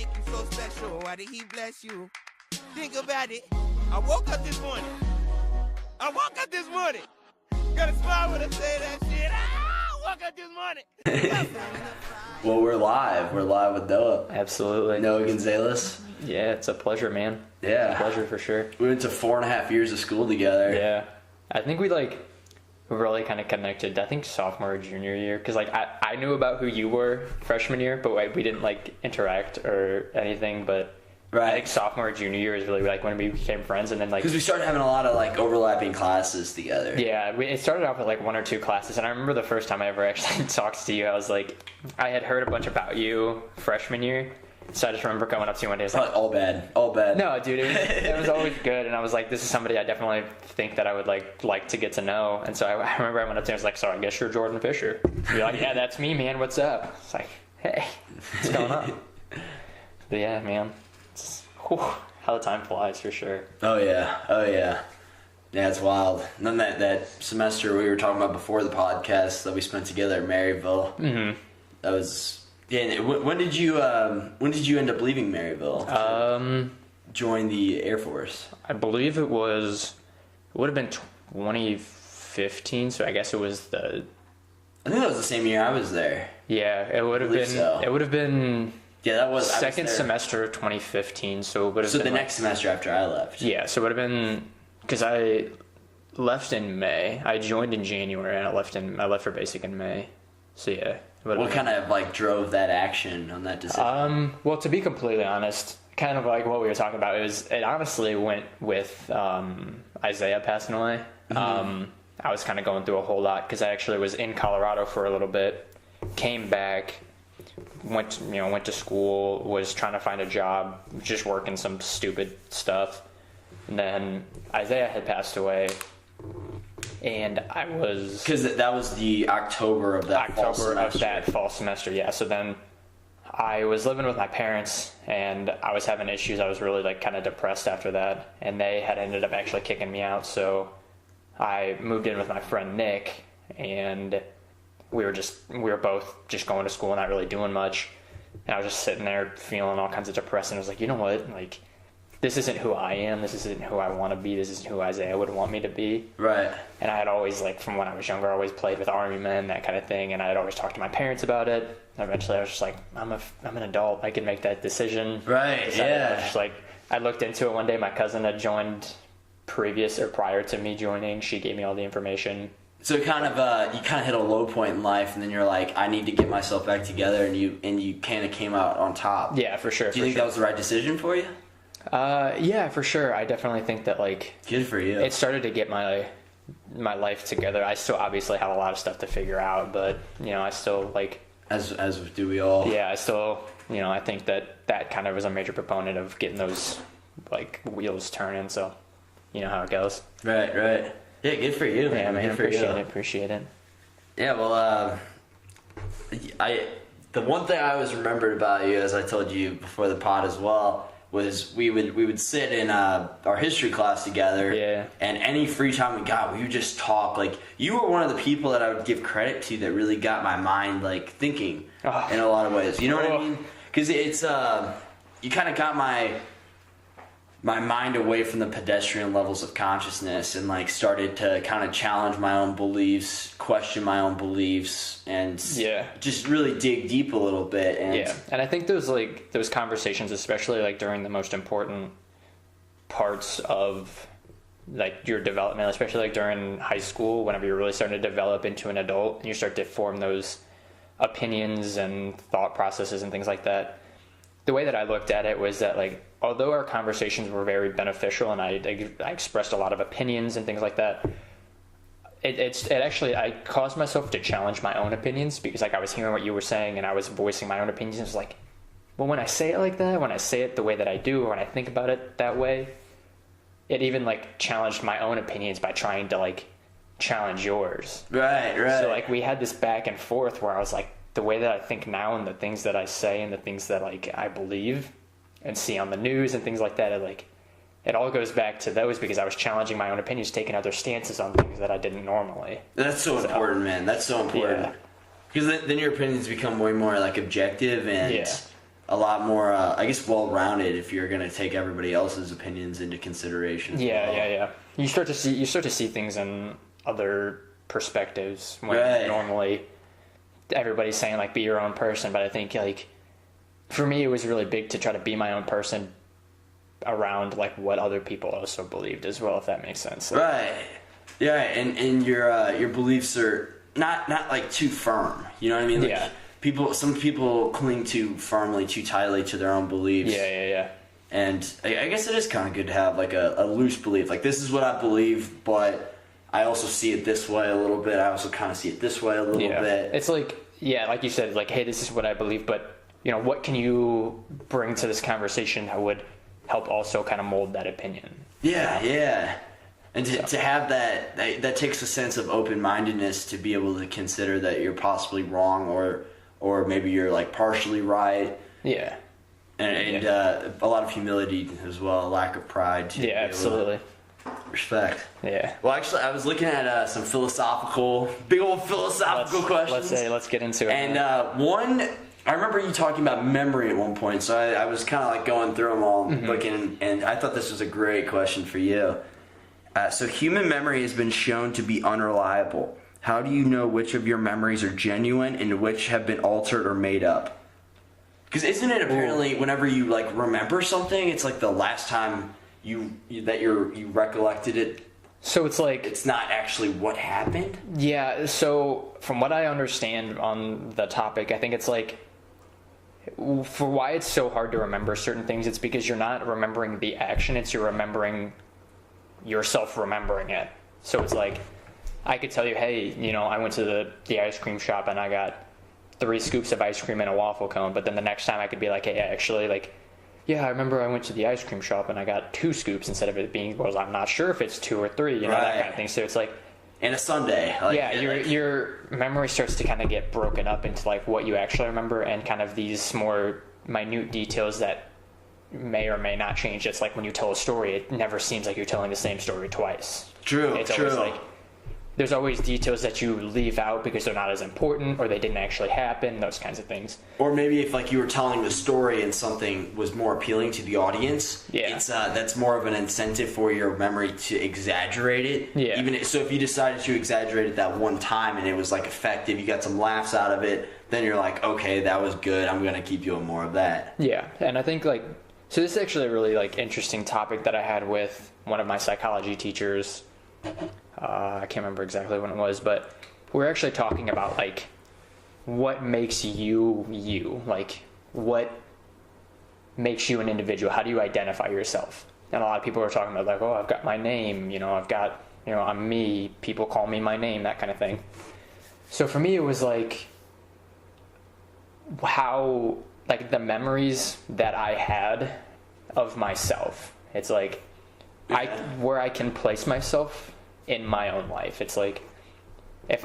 make you so special? Why did he bless you? Think about it. I woke up this morning. Got a smile when I say that shit. I woke up this morning. Well, we're live. We're live with Noah. Absolutely. Noah Gonzalez. Yeah, it's a pleasure, man. Yeah. It's a pleasure for sure. We went to 4.5 years of school together. Yeah. I think we really kind of connected, I think sophomore or junior year, because I knew about who you were freshman year, but we didn't interact or anything, but right. I think sophomore or junior year is really when we became friends, and then because we started having a lot of overlapping classes together. Yeah, it started off with 1 or 2 classes, and I remember the first time I ever actually talked to you, I was I had heard a bunch about you freshman year. So I just remember coming up to you one day. I was all bad. No, dude, it was always good. And I was like, this is somebody I definitely think that I would like to get to know. And so I remember I went up to him and was like, so I guess you're Jordan Fischer. You're like, yeah, that's me, man. What's up? It's like, hey, what's going on? But yeah, man, how the time flies for sure. Oh yeah. Yeah, it's wild. And then that semester we were talking about before the podcast that we spent together at Maryville. Mm-hmm. That was. Yeah, when did you end up leaving Maryville? Join the Air Force. I believe it would have been 2015. So I guess it was I think that was the same year I was there. Yeah, it would have been. So. It would have been. Yeah, that was second semester of 2015. So it would have been the next semester after I left. Yeah, so it would have been because I left in May. I joined in January and I left for basic in May. So yeah. What kind of drove that action on that decision? Well, to be completely honest, kind of like what we were talking about, it honestly went with Isaiah passing away. Mm-hmm. I was kind of going through a whole lot because I actually was in Colorado for a little bit, came back, went to school, was trying to find a job, just working some stupid stuff, and then Isaiah had passed away. And I was... Because that was the October of that fall semester, yeah. So then I was living with my parents, and I was having issues. I was really, kind of depressed after that. And they had ended up actually kicking me out. So I moved in with my friend Nick, and we were both just going to school, not really doing much. And I was just sitting there feeling all kinds of depressed. And I was like, you know what? This isn't who I am. This isn't who I want to be. This isn't who Isaiah would want me to be. Right. And I had always, from when I was younger, always played with Army men, that kind of thing. And I had always talked to my parents about it. And eventually I was just like, I'm an adult. I can make that decision. Right, yeah. I was just I looked into it one day. My cousin had joined prior to me joining. She gave me all the information. So you kind of hit a low point in life, and then you're like, I need to get myself back together, and you kind of came out on top. Yeah, for sure. Do you think that was the right decision for you? Yeah, for sure. I definitely think that good for you. It started to get my life together. I still obviously have a lot of stuff to figure out, but I still as do we all. Yeah, I still I think that kind of was a major proponent of getting those wheels turning. So how it goes. Right. Yeah, good for you, man. Yeah, man. Appreciate it. Yeah, well, the one thing I always remembered about you, as I told you before the pod as well, was we would sit in our history class together, yeah. And any free time we got, we would just talk. You were one of the people that I would give credit to that really got my mind thinking in a lot of ways. You know what I mean? Because it's you kind of got my mind away from the pedestrian levels of consciousness and started to kind of challenge my own beliefs, question my own beliefs, and just really dig deep a little bit. And I think those conversations, especially during the most important parts of your development, especially during high school, whenever you're really starting to develop into an adult and you start to form those opinions and thought processes and things like that. The way that I looked at it was that although our conversations were very beneficial and I expressed a lot of opinions and things like that, it actually, I caused myself to challenge my own opinions because I was hearing what you were saying and I was voicing my own opinions. It was well, when I say it like that, when I say it the way that I do, or when I think about it that way, it even challenged my own opinions by trying to challenge yours. Right. So we had this back and forth where I was the way that I think now and the things that I say and the things that I believe and see on the news and things like that, it all goes back to those because I was challenging my own opinions, taking other stances on things that I didn't normally. That's so important, man. That's so important. Because then your opinions become way more objective and a lot more, I guess, well-rounded if you're gonna take everybody else's opinions into consideration. Yeah. You start to see things in other perspectives when Right. normally everybody's saying like be your own person, but I think like for me it was really big to try to be my own person around like what other people also believed as well, if that makes sense. Like, Right. Yeah, and your beliefs are not like too firm. You know what I mean? Like, Yeah. some people cling too firmly, too tightly to their own beliefs. Yeah. And I guess it is kind of good to have like a loose belief. Like, this is what I believe, but I also see it this way a little bit. I also kind of see it this way a little bit. It's like, yeah, like you said, like, hey, this is what I believe, but you know, what can you bring to this conversation that would help also kind of mold that opinion? Yeah. And to have that takes a sense of open-mindedness to be able to consider that you're possibly wrong or maybe you're like partially right. Yeah. And a lot of humility as well, a lack of pride. Too. Yeah, absolutely. Respect. Yeah. Well, actually, I was looking at some big old philosophical questions. Let's get into it. And one, I remember you talking about memory at one point, so I was kind of like going through them all, looking, and I thought this was a great question for you. So human memory has been shown to be unreliable. How do you know which of your memories are genuine and which have been altered or made up? Because isn't it apparently whenever you like remember something, it's like the last time you recollected it. So it's like, it's not actually what happened. Yeah. So from what I understand on the topic, I think it's like, for why it's so hard to remember certain things, it's because you're not remembering the action, it's you're remembering yourself remembering it. So it's like, I could tell you, hey, you know, I went to the ice cream shop and I got 3 scoops of ice cream and a waffle cone, but then the next time I could be like, hey, actually, like, yeah, I remember I went to the ice cream shop and I got 2 scoops instead of it being, well, I'm not sure if it's 2 or 3, you know, that kind of thing. So it's like, and a Sunday. Like, yeah, your memory starts to kind of get broken up into like what you actually remember and kind of these more minute details that may or may not change. It's like when you tell a story, it never seems like you're telling the same story twice. True. Always like, there's always details that you leave out because they're not as important or they didn't actually happen, those kinds of things. Or maybe if like you were telling the story and something was more appealing to the audience, it's that's more of an incentive for your memory to exaggerate it. Yeah. So if you decided to exaggerate it that one time and it was like effective, you got some laughs out of it, then you're like, okay, that was good. I'm gonna keep doing more of that. Yeah, and I think like, so this is actually a really like interesting topic that I had with one of my psychology teachers. I can't remember exactly when it was, but we're actually talking about like what makes you you, like what makes you an individual. How do you identify yourself? And a lot of people are talking about like, oh, I've got my name, you know, I've got, you know, I'm me, people call me my name, that kind of thing. So for me, it was like how, like the memories that I had of myself. It's like where I can place myself in my own life. It's like if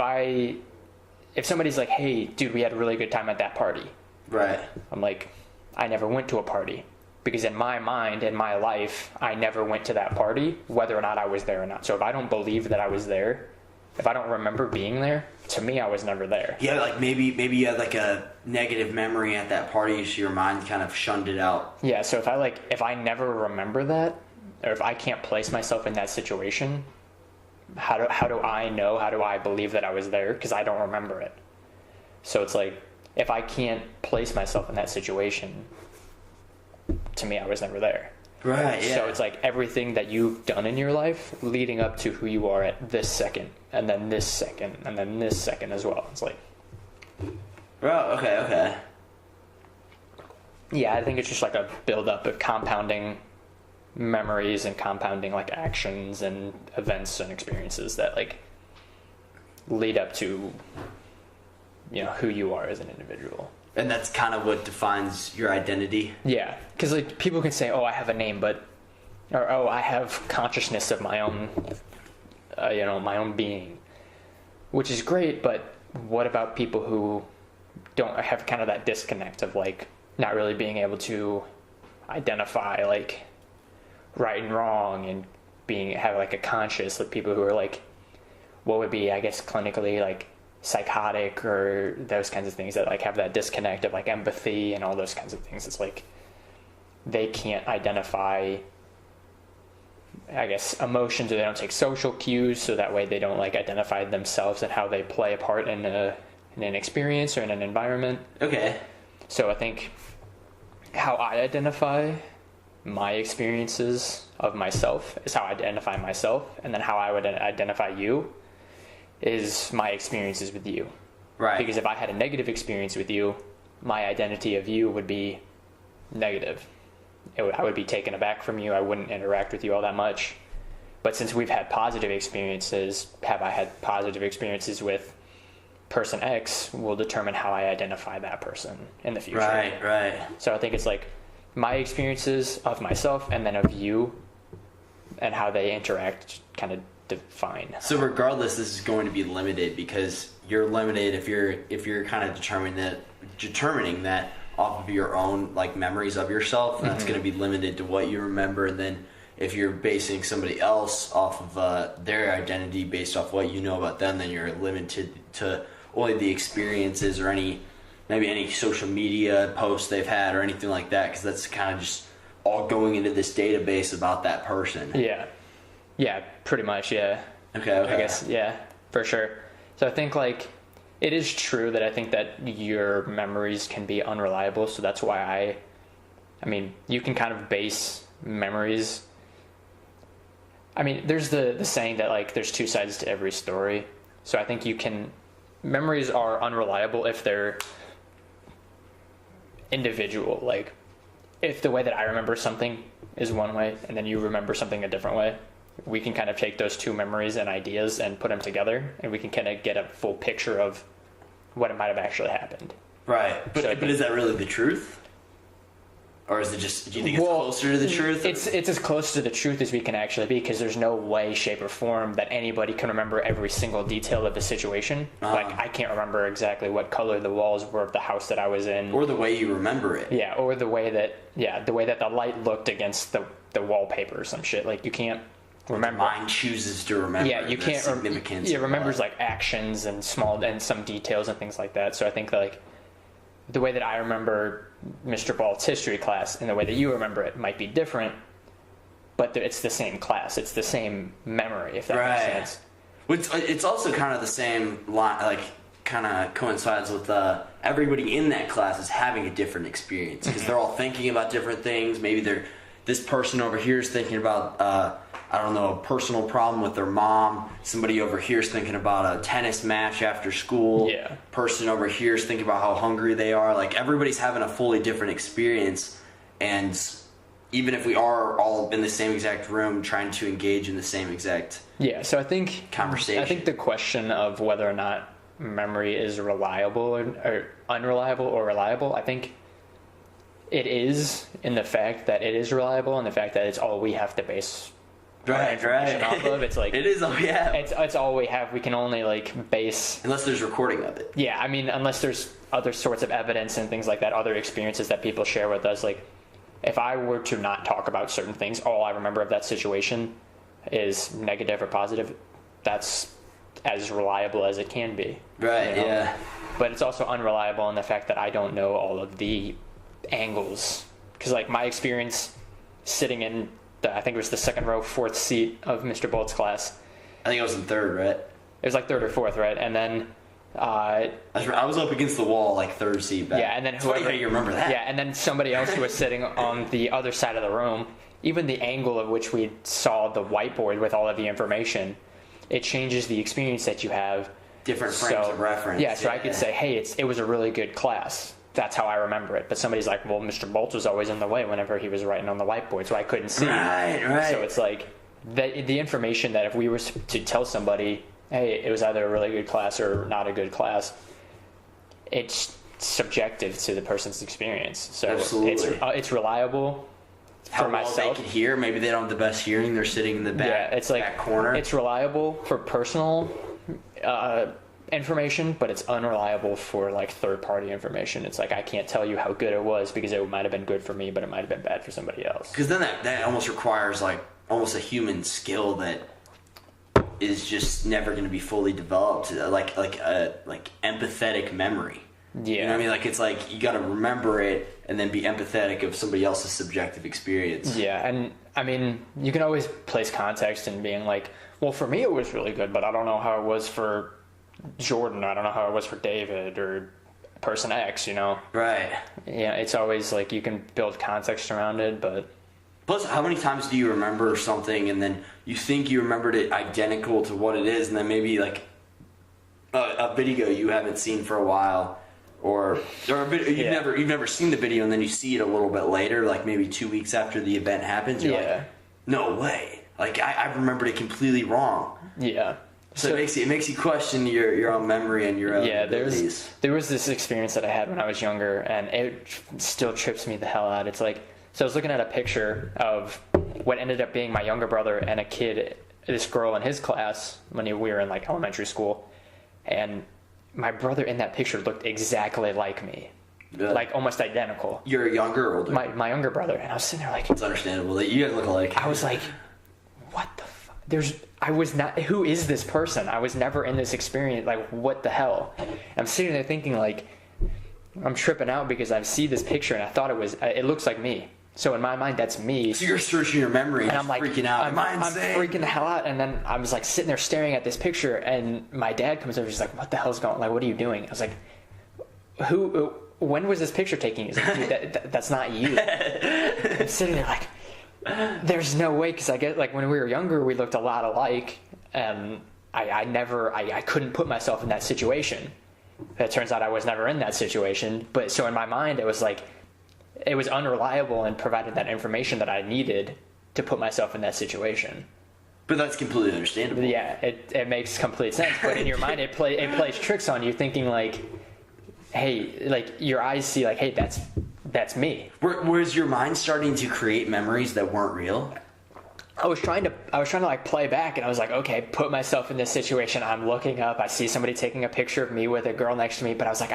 somebody's like, hey dude, we had a really good time at that party, right? I'm like, I never went to a party because in my mind, in my life, I never went to that party whether or not I was there or not. So if I don't believe that I was there, if I don't remember being there, to me I was never there. Yeah, like maybe you had like a negative memory at that party, so your mind kind of shunned it out. Yeah, so if I never remember that, or if I can't place myself in that situation, how do I know? How do I believe that I was there? Because I don't remember it. So it's like, if I can't place myself in that situation, to me, I was never there. Right, yeah. So it's like everything that you've done in your life leading up to who you are at this second, and then this second, and then this second as well. It's like... Oh, okay. Yeah, I think it's just like a build-up of compounding memories and compounding like actions and events and experiences that like lead up to, you know, who you are as an individual. And that's kind of what defines your identity. Yeah, because like people can say, oh, I have a name, or oh, I have consciousness of my own, you know, my own being, which is great, but what about people who don't have kind of that disconnect of like not really being able to identify like right and wrong and have like a conscious, like people who are like what would be, I guess, clinically like psychotic or those kinds of things that like have that disconnect of like empathy and all those kinds of things. It's like they can't identify, I guess, emotions, or they don't take social cues, so that way they don't like identify themselves and how they play a part in an experience or in an environment. Okay. So I think how I identify my experiences of myself is how I identify myself, and then how I would identify you is my experiences with you. Right. Because if I had a negative experience with you, my identity of you would be negative. I would be taken aback from you. I wouldn't interact with you all that much. But since we've had positive experiences, have I had positive experiences with person X will determine how I identify that person in the future. Right. So I think it's like my experiences of myself and then of you and how they interact kind of define. So regardless, this is going to be limited because you're limited if you're kind of determining that off of your own like memories of yourself. That's going to be limited to what you remember, and then if you're basing somebody else off of their identity based off what you know about them, then you're limited to only the experiences or maybe any social media posts they've had or anything like that, because that's kind of just all going into this database about that person. Yeah, pretty much, yeah. Okay. I guess, yeah, for sure. So I think, like, it is true that I think that your memories can be unreliable, so that's why I mean, you can kind of base memories. I mean, there's the saying that, like, there's two sides to every story. So I think memories are unreliable if they're individual. Like, if the way that I remember something is one way and then you remember something a different way, we can kind of take those two memories and ideas and put them together, and we can kind of get a full picture of what it might have actually happened. Right. But is that really the truth? Or is it just, do you think it's closer to the truth? It's as close to the truth as we can actually be, because there's no way, shape, or form that anybody can remember every single detail of the situation. Like, I can't remember exactly what color the walls were of the house that I was in. Or the way you remember it. Yeah, or the way that the light looked against the wallpaper or some shit. Like, you can't remember. Mind chooses to remember. Yeah, you can't. Significance. It remembers like actions and some details and things like that. So I think like the way that I remember Mr. Balt's history class and the way that you remember it might be different, but it's the same class. It's the same memory, if that makes sense. It's also kind of the same line, like kind of coincides with everybody in that class is having a different experience because they're all thinking about different things. Maybe this person over here is thinking about a personal problem with their mom. Somebody over here is thinking about a tennis match after school. Yeah. Person over here is thinking about how hungry they are. Like, everybody's having a fully different experience, and even if we are all in the same exact room trying to engage in the same exact so I think conversation. I think the question of whether or not memory is reliable or unreliable or reliable, I think it is, in the fact that it is reliable and the fact that it's all we have to base right off of. It's like it is all we have. It's all we have. We can only like base, unless there's recording of it. Yeah, I mean, unless there's other sorts of evidence and things like that, other experiences that people share with us. Like, if I were to not talk about certain things, all I remember of that situation is negative or positive. That's as reliable as it can be. Right. You know? Yeah. But it's also unreliable in the fact that I don't know all of the angles, because like my experience sitting in I think it was the second row, fourth seat of Mr. Bolt's class. I think I was in third, right? It was like third or fourth, right? And then I was up against the wall, like third seat back. Yeah, and then it's funny how you remember that. Yeah, and then somebody else who was sitting on the other side of the room, even the angle of which we saw the whiteboard with all of the information, it changes the experience that you have. Different frames of reference. Yeah, so I could say, hey, it was a really good class. That's how I remember it. But somebody's like, well, Mr. Bolt was always in the way whenever he was writing on the whiteboard, so I couldn't see. Right. So it's like the information that if we were to tell somebody, hey, it was either a really good class or not a good class, it's subjective to the person's experience. So absolutely. It's reliable for myself. Well they can hear. Maybe they don't have the best hearing. They're sitting in the back, it's like, back corner. It's reliable for personal information, but it's unreliable for like third-party information. It's like I can't tell you how good it was because it might have been good for me, but it might have been bad for somebody else. Because then that almost requires like almost a human skill that is just never going to be fully developed, like empathetic memory. Yeah. You know what I mean? Like, it's like you got to remember it and then be empathetic of somebody else's subjective experience. Yeah, and I mean, you can always place context in being like, well, for me it was really good, but I don't know how it was for Jordan. I don't know how it was for David or person X, you know? Right. Yeah, it's always like you can build context around it, but... Plus, how many times do you remember something and then you think you remembered it identical to what it is, and then maybe like a video you haven't seen for a while, or a video you've never seen the video, and then you see it a little bit later, like maybe 2 weeks after the event happens. You're like, no way! Like I remembered it completely wrong. Yeah. So it makes you question your own memory and your own abilities. There was this experience that I had when I was younger, and it still trips me the hell out. It's like, so I was looking at a picture of what ended up being my younger brother and a kid, this girl in his class when we were in like elementary school, and my brother in that picture looked exactly like me. Yeah. Like almost identical. You're younger or older? My younger brother, and I was sitting there like, it's understandable that you guys look alike. I was like, what the fuck? I was not, who is this person? I was never in this experience. Like, what the hell? I'm sitting there thinking, like, I'm tripping out because I see this picture and I thought it looks like me. So in my mind, that's me. So you're searching your memory and I'm like, freaking out. I'm freaking the hell out. And then I was like sitting there staring at this picture, and my dad comes over. He's like, what the hell's going on? Like, what are you doing? I was like, when was this picture taken? He's like, dude, that's not you. I'm sitting there like, there's no way, because I get like when we were younger we looked a lot alike, and I couldn't put myself in that situation. It turns out I was never in that situation, but so in my mind it was like it was unreliable and provided that information that I needed to put myself in that situation. But that's completely understandable. Yeah, it makes complete sense. But in your mind it plays tricks on you, thinking like, hey, like your eyes see like, hey, that's me. Was your mind starting to create memories that weren't real? I was trying to like play back, and I was like, okay, put myself in this situation. I'm looking up, I see somebody taking a picture of me with a girl next to me, but I was like,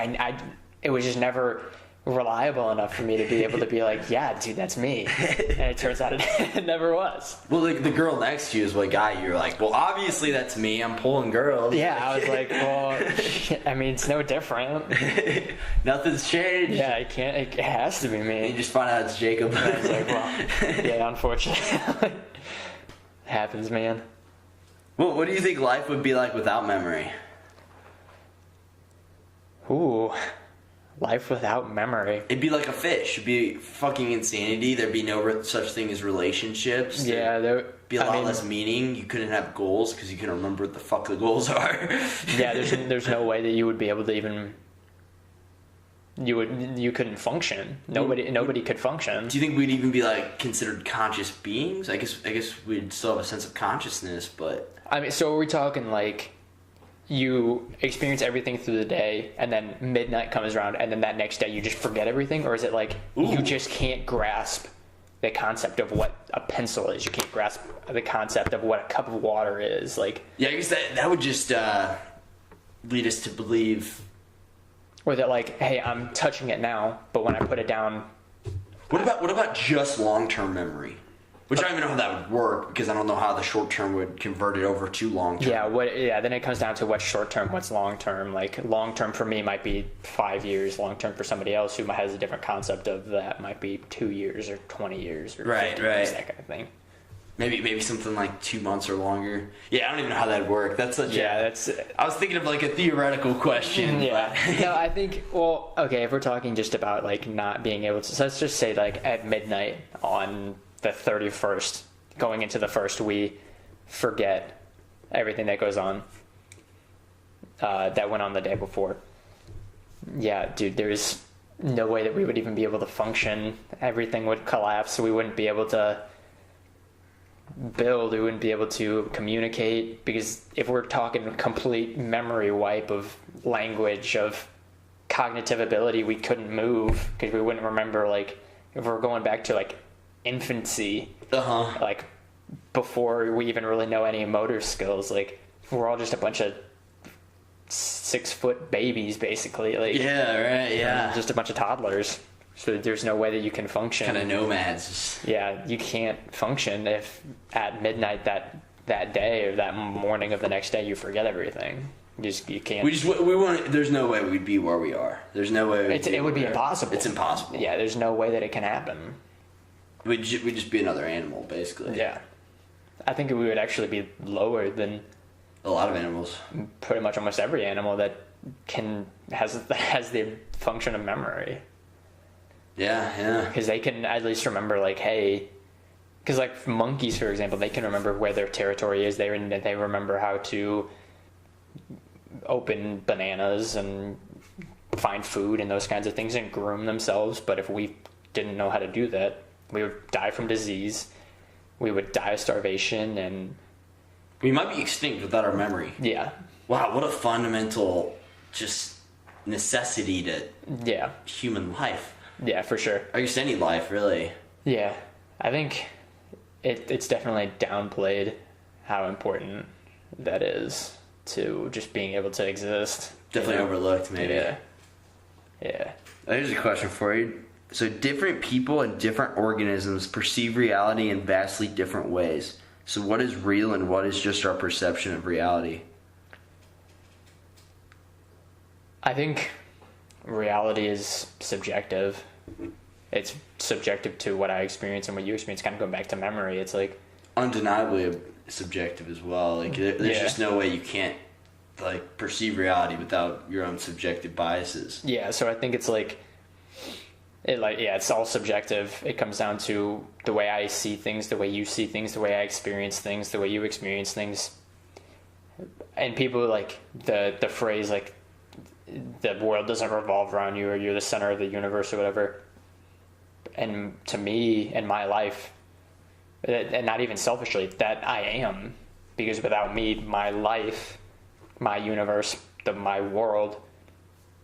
it was just never reliable enough for me to be able to be like, yeah, dude, that's me. And it turns out it never was. Well, like the girl next to you is what got you. You're like, well, obviously that's me. I'm pulling girls. Yeah, I was like, well, I mean, it's no different. Nothing's changed. Yeah, it has to be me. And you just find out it's Jacob. I was like, well, yeah, unfortunately. It happens, man. Well, what do you think life would be like without memory? Ooh. Life without memory. It'd be like a fish. It'd be fucking insanity. There'd be no such thing as relationships. Yeah, there'd be a lot less meaning. You couldn't have goals because you couldn't remember what the fuck the goals are. Yeah, there's no way that you would be able to even. You couldn't function. Nobody could function. Do you think we'd even be like considered conscious beings? I guess we'd still have a sense of consciousness, but I mean, so are we talking like you experience everything through the day, and then midnight comes around, and then that next day you just forget everything? Or is it like you just can't grasp the concept of what a pencil is? You can't grasp the concept of what a cup of water is? Like, yeah, I guess that would just lead us to believe. Or that like, hey, I'm touching it now, but when I put it down. What about just long-term memory? Which I don't even know how that would work, because I don't know how the short-term would convert it over to long-term. Yeah, then it comes down to what's short-term, what's long-term. Like, long-term for me might be 5 years. Long-term for somebody else who has a different concept of that might be 2 years or 20 years or 50 years, that kind of thing. Maybe something like 2 months or longer. Yeah, I don't even know how that'd work. That's such I was thinking of like a theoretical question. Yeah. No, I think, well, okay, if we're talking just about like not being able to, so let's just say like at midnight on the 31st, going into the 1st, we forget everything that goes on that went on the day before. Yeah, dude, there's no way that we would even be able to function. Everything would collapse. We wouldn't be able to build, we wouldn't be able to communicate, because if we're talking complete memory wipe of language, of cognitive ability, we couldn't move because we wouldn't remember, like, if we're going back to like infancy, like before we even really know any motor skills, like we're all just a bunch of 6 foot babies basically, like just a bunch of toddlers. So there's no way that you can function. Kind of nomads. Yeah, you can't function if at midnight that that day or that morning of the next day, you forget everything. You can't. We want. There's no way we'd be where we are. There's no way. It would be impossible. It's impossible. Yeah, there's no way that it can happen. We'd just be another animal, basically. Yeah, I think we would actually be lower than a lot of animals. Pretty much almost every animal that has the function of memory. Yeah. Because they can at least remember, like, hey. Because, like, monkeys, for example, they can remember where their territory is. They remember how to open bananas and find food and those kinds of things and groom themselves. But if we didn't know how to do that, we would die from disease. We would die of starvation, and we might be extinct without our memory. Yeah. Wow, what a fundamental just necessity to human life. Yeah, for sure. Or just any life, really. Yeah. I think it's definitely downplayed how important that is to just being able to exist. Definitely overlooked, maybe. Yeah. Here's a question for you. So different people and different organisms perceive reality in vastly different ways. So what is real and what is just our perception of reality? I think reality is subjective. It's subjective to what I experience and what you experience. Kind of going back to memory, it's like undeniably subjective as well. Like there's just no way you can't like perceive reality without your own subjective biases. Yeah, so I think it's it's all subjective. It comes down to the way I see things, the way you see things, the way I experience things, the way you experience things. And people like the phrase like the world doesn't revolve around you or you're the center of the universe or whatever. And to me, in my life, and not even selfishly, that I am. Because without me, my life, my universe, my world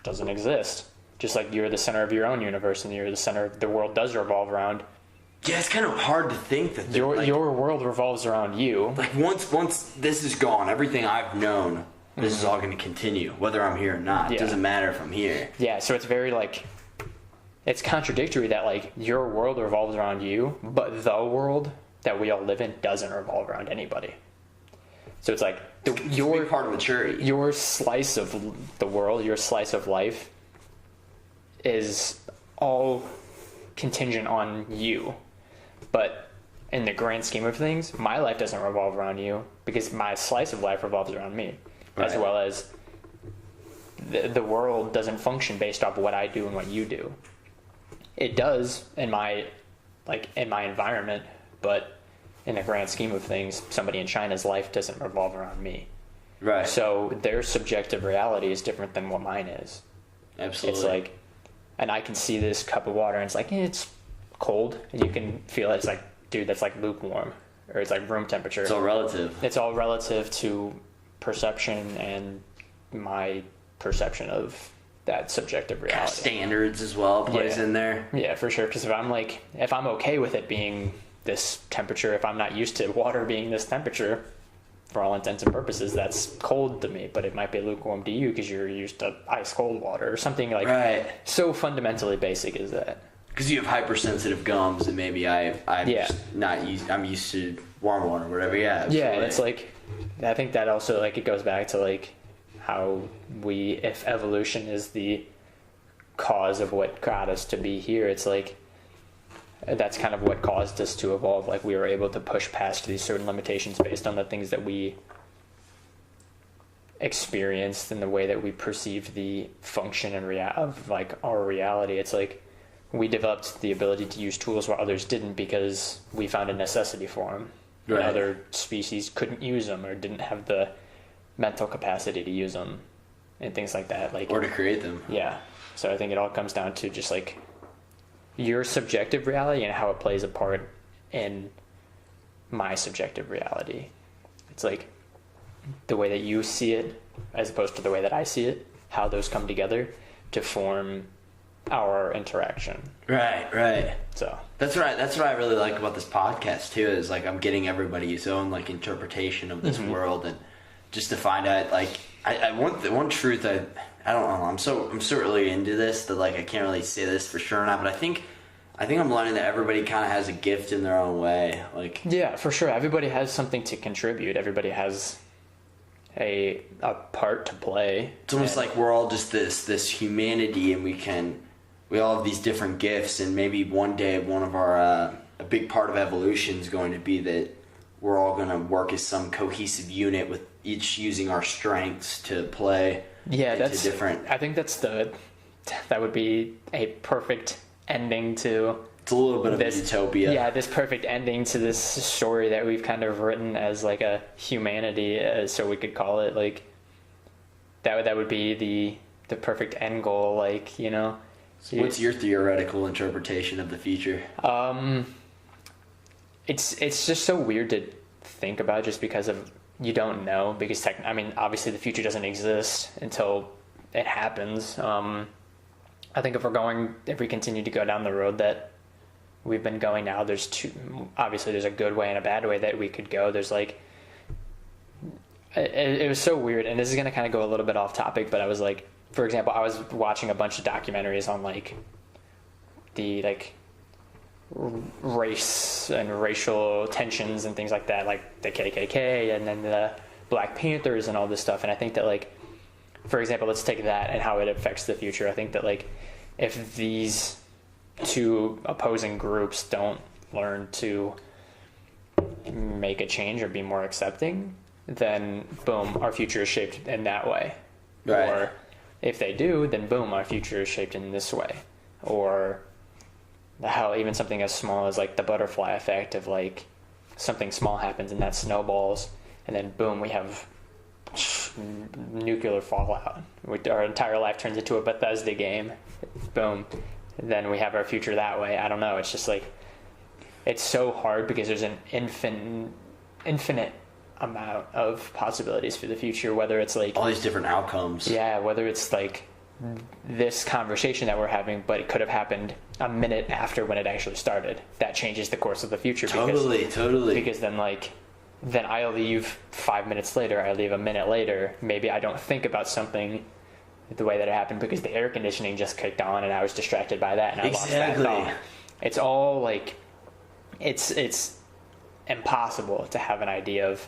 doesn't exist. Just like you're the center of your own universe and you're the center of the world does revolve around. Yeah, it's kind of hard to think that your world revolves around you. Like once this is gone, everything I've known, this is all going to continue, whether I'm here or not. It doesn't matter if I'm here. Yeah, so it's very it's contradictory that like your world revolves around you, but the world that we all live in doesn't revolve around anybody. So it's like your part of maturity. Your slice of the world, your slice of life is all contingent on you. But in the grand scheme of things, my life doesn't revolve around you because my slice of life revolves around me. Right. As well as the world doesn't function based off what I do and what you do. It does in my environment, but in the grand scheme of things, somebody in China's life doesn't revolve around me. Right. So their subjective reality is different than what mine is. Absolutely. It's like, and I can see this cup of water and it's like, it's cold. And you can feel it. It's like, dude, that's like lukewarm. Or it's like room temperature. It's all relative. It's all relative to perception and my perception of that subjective reality. Standards as well plays in there. Yeah, for sure. Because if I'm okay with it being this temperature, if I'm not used to water being this temperature, for all intents and purposes, that's cold to me, but it might be lukewarm to you because you're used to ice cold water or something like so fundamentally basic as that. Because you have hypersensitive gums, and maybe I'm used to warm water or whatever. Yeah. Absolutely. Yeah, it's like I think that also like it goes back to like how if evolution is the cause of what got us to be here, it's like that's kind of what caused us to evolve. Like we were able to push past these certain limitations based on the things that we experienced and the way that we perceived the function and of like our reality. It's like we developed the ability to use tools while others didn't because we found a necessity for them. Right. And other species couldn't use them or didn't have the mental capacity to use them and things like that. Like or to create them. Yeah. So I think it all comes down to just like your subjective reality and how it plays a part in my subjective reality. It's like the way that you see it as opposed to the way that I see it, how those come together to form our interaction. Right. So that's right. That's what I really like about this podcast too, is like I'm getting everybody's own like interpretation of this world, and just to find out like I want the one truth I don't know. I'm so really into this that like I can't really say this for sure or not, but I think I think I'm learning that everybody kind of has a gift in their own way. Like, yeah, for sure. Everybody has something to contribute. Everybody has a part to play. It's almost like we're all just this humanity, and we all have these different gifts, and maybe one day one of our a big part of evolution is going to be that we're all going to work as some cohesive unit with each using our strengths to play. Yeah, that's different. I think that would be a perfect ending to. It's a little bit of a utopia. Yeah, this perfect ending to this story that we've kind of written as like a humanity, so we could call it like. That would be the perfect end goal, like, you know. So what's your theoretical interpretation of the future? It's just so weird to think about, just because of you don't know, because obviously the future doesn't exist until it happens. I think if we continue to go down the road that we've been going now, there's a good way and a bad way that we could go. There's like, it was so weird, and this is going to kind of go a little bit off topic, but I was like, for example, I was watching a bunch of documentaries on like the like race and racial tensions and things like that, like the KKK and then the Black Panthers and all this stuff. And I think that, like, for example, let's take that and how it affects the future. I think that, like, if these two opposing groups don't learn to make a change or be more accepting, then boom, our future is shaped in that way. Right. Or if they do, then boom, our future is shaped in this way. Or how even something as small as like the butterfly effect of like something small happens and that snowballs, and then boom, we have nuclear fallout. Our entire life turns into a Bethesda game. Boom. Then we have our future that way. I don't know. It's just like, it's so hard because there's an infinite amount of possibilities for the future, whether it's like all these different outcomes. Yeah, whether it's like this conversation that we're having, but it could have happened a minute after when it actually started. That changes the course of the future. Totally. Because then I leave 5 minutes later, I leave a minute later, maybe I don't think about something the way that it happened because the air conditioning just kicked on and I was distracted by that and I lost that thought. It's all like, it's impossible to have an idea of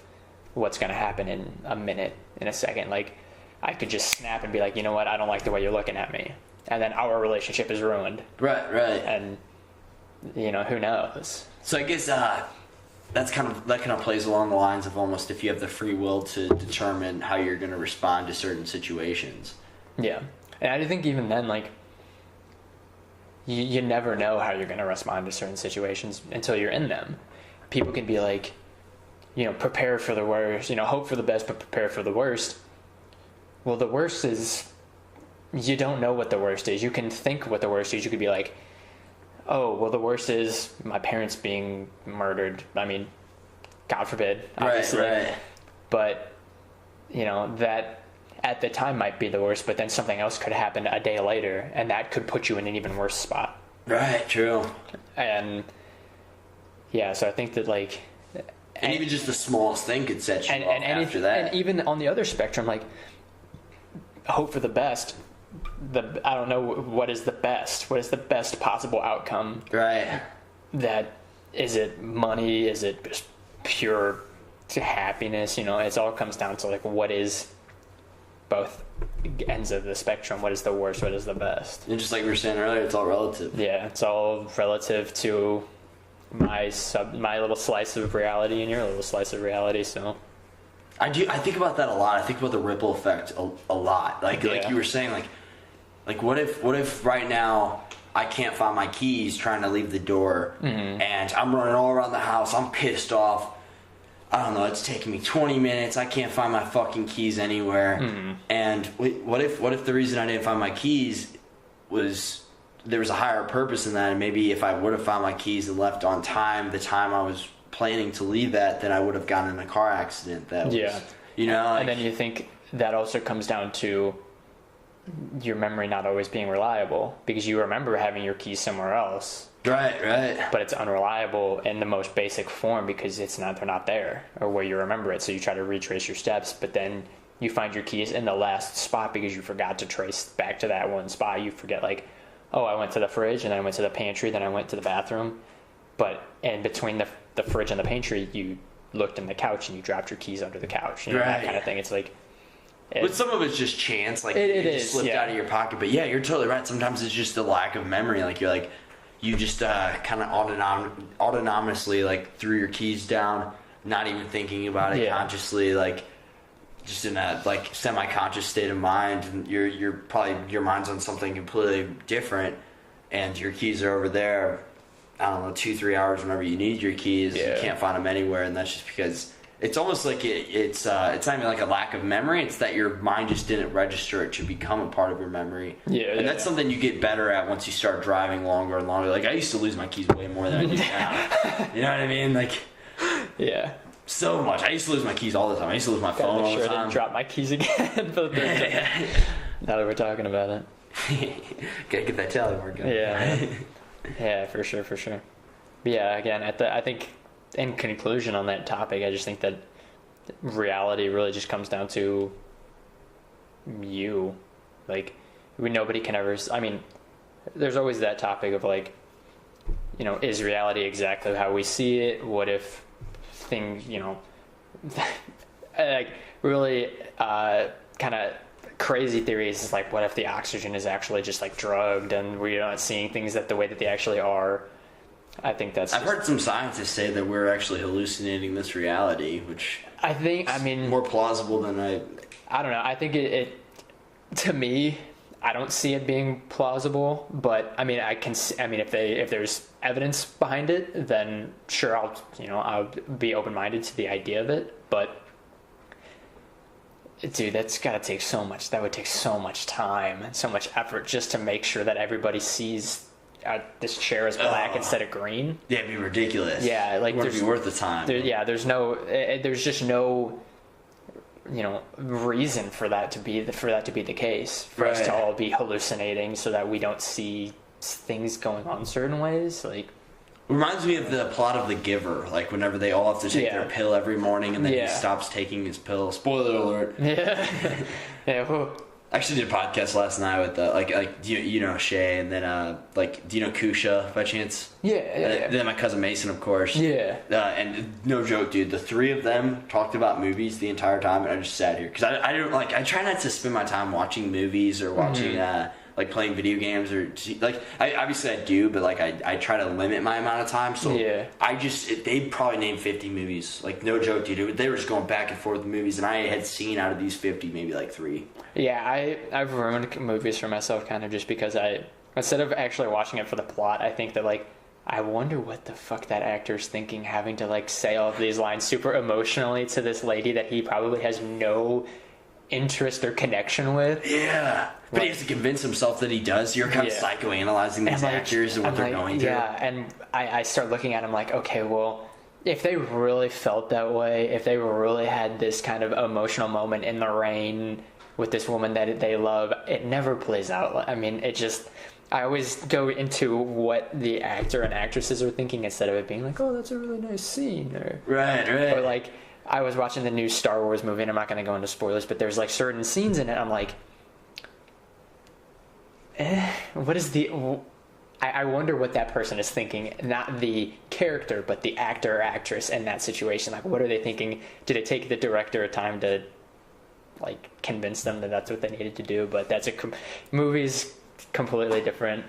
what's going to happen in a minute, in a second. Like, I could just snap and be like, you know what, I don't like the way you're looking at me. And then our relationship is ruined. Right. And, you know, who knows? So I guess that kind of plays along the lines of almost if you have the free will to determine how you're going to respond to certain situations. Yeah. And I think even then, like, you never know how you're going to respond to certain situations until you're in them. People can be like, you know, prepare for the worst, you know, hope for the best, but prepare for the worst. Well, the worst is, you don't know what the worst is. You can think what the worst is. You could be like, oh, well, the worst is my parents being murdered. I mean, God forbid, obviously. Right. But, you know, that at the time might be the worst, but then something else could happen a day later, and that could put you in an even worse spot. Right, true. And, yeah, so I think that, like... And even just the smallest thing could set you off after that. And even on the other spectrum, like, hope for the best. I don't know what is the best. What is the best possible outcome? Right. That is it money? Is it just pure happiness? You know, it all comes down to like what is both ends of the spectrum. What is the worst? What is the best? And just like we were saying earlier, it's all relative. Yeah, it's all relative to my little slice of reality and your little slice of reality. So. I think about that a lot. I think about the ripple effect a lot. Like you were saying, like what if right now I can't find my keys trying to leave the door, and I'm running all around the house. I'm pissed off. I don't know. It's taking me 20 minutes. I can't find my fucking keys anywhere. And what if the reason I didn't find my keys was there was a higher purpose in that, and maybe if I would have found my keys and left on time, the time I was planning to leave at, then I would have gotten in a car accident. That was, you know, like, and then you think that also comes down to your memory not always being reliable because you remember having your keys somewhere else. Right. But it's unreliable in the most basic form because they're not there or where you remember it. So you try to retrace your steps, but then you find your keys in the last spot because you forgot to trace back to that one spot. You forget like, oh, I went to the fridge, and then I went to the pantry, then I went to the bathroom. But in between the fridge and the pantry, you looked in the couch and you dropped your keys under the couch. You know, that kind of thing. It's like... But some of it's just chance, like it just slipped out of your pocket. But yeah, you're totally right. Sometimes it's just a lack of memory. Like you just kind of autonomously like threw your keys down, not even thinking about it consciously, like just in that like semi-conscious state of mind. And you're probably your mind's on something completely different, and your keys are over there. I don't know, 2-3 hours whenever you need your keys, you can't find them anywhere, and that's just because. It's almost like it's not even like a lack of memory. It's that your mind just didn't register it to become a part of your memory. And that's something you get better at once you start driving longer and longer. Like I used to lose my keys way more than I do now. You know what I mean? Like, so much. I used to lose my keys all the time. I used to lose my phone all the time. I didn't drop my keys again. Now that we're talking about it, gotta get that tally mark going. Yeah, for sure. But yeah, again, I think. In conclusion on that topic, I just think that reality really just comes down to you. Like, nobody can ever... I mean, there's always that topic of, like, you know, is reality exactly how we see it? What if things, you know... like, really kind of crazy theories is, like, what if the oxygen is actually just, like, drugged and we're not seeing things the way that they actually are? I think that's... I've heard some scientists say that we're actually hallucinating this reality, which... I mean... more plausible than I don't know. I think it... To me, I don't see it being plausible, but, I mean, if there's evidence behind it, then sure, I'll be open-minded to the idea of it, but... Dude, that would take so much time and so much effort just to make sure that everybody sees... this chair is black instead of green. Yeah, it'd be ridiculous. Yeah, like it wouldn't be worth the time. There's just no, reason for that to be the case. For us to all be hallucinating, so that we don't see things going on certain ways. Like, reminds me of the plot of The Giver. Like whenever they all have to take their pill every morning, and then he stops taking his pill. Spoiler alert. Yeah. I actually did a podcast last night with you know Shay, and then do you know Kusha by chance? Yeah. Then my cousin Mason, of course. Yeah. And no joke, dude, the three of them talked about movies the entire time, and I just sat here because I don't I try not to spend my time watching movies or watching like playing video games or I do, but like I try to limit my amount of time. So they'd probably name 50 movies. Like no joke, dude. They were just going back and forth with movies, and I had seen out of these 50 maybe like 3. Yeah, I've ruined movies for myself kind of just because instead of actually watching it for the plot, I think that like I wonder what the fuck that actor's thinking, having to like say all of these lines super emotionally to this lady that he probably has no interest or connection with. Yeah. But he has to convince himself that he does. You're kind of psychoanalyzing these actors and what they're going through. Yeah, and I start looking at him like, okay, well, if they really felt that way, if they really had this kind of emotional moment in the rain with this woman that they love, it never plays out. I mean, I always go into what the actor and actresses are thinking instead of it being like, oh, that's a really nice scene. Right. Or like, I was watching the new Star Wars movie, and I'm not going to go into spoilers, but there's like certain scenes in it, I'm like, what is I wonder what that person is thinking, not the character, but the actor or actress in that situation. Like, what are they thinking? Did it take the director a time to like convince them that that's what they needed to do? But that's movie's completely different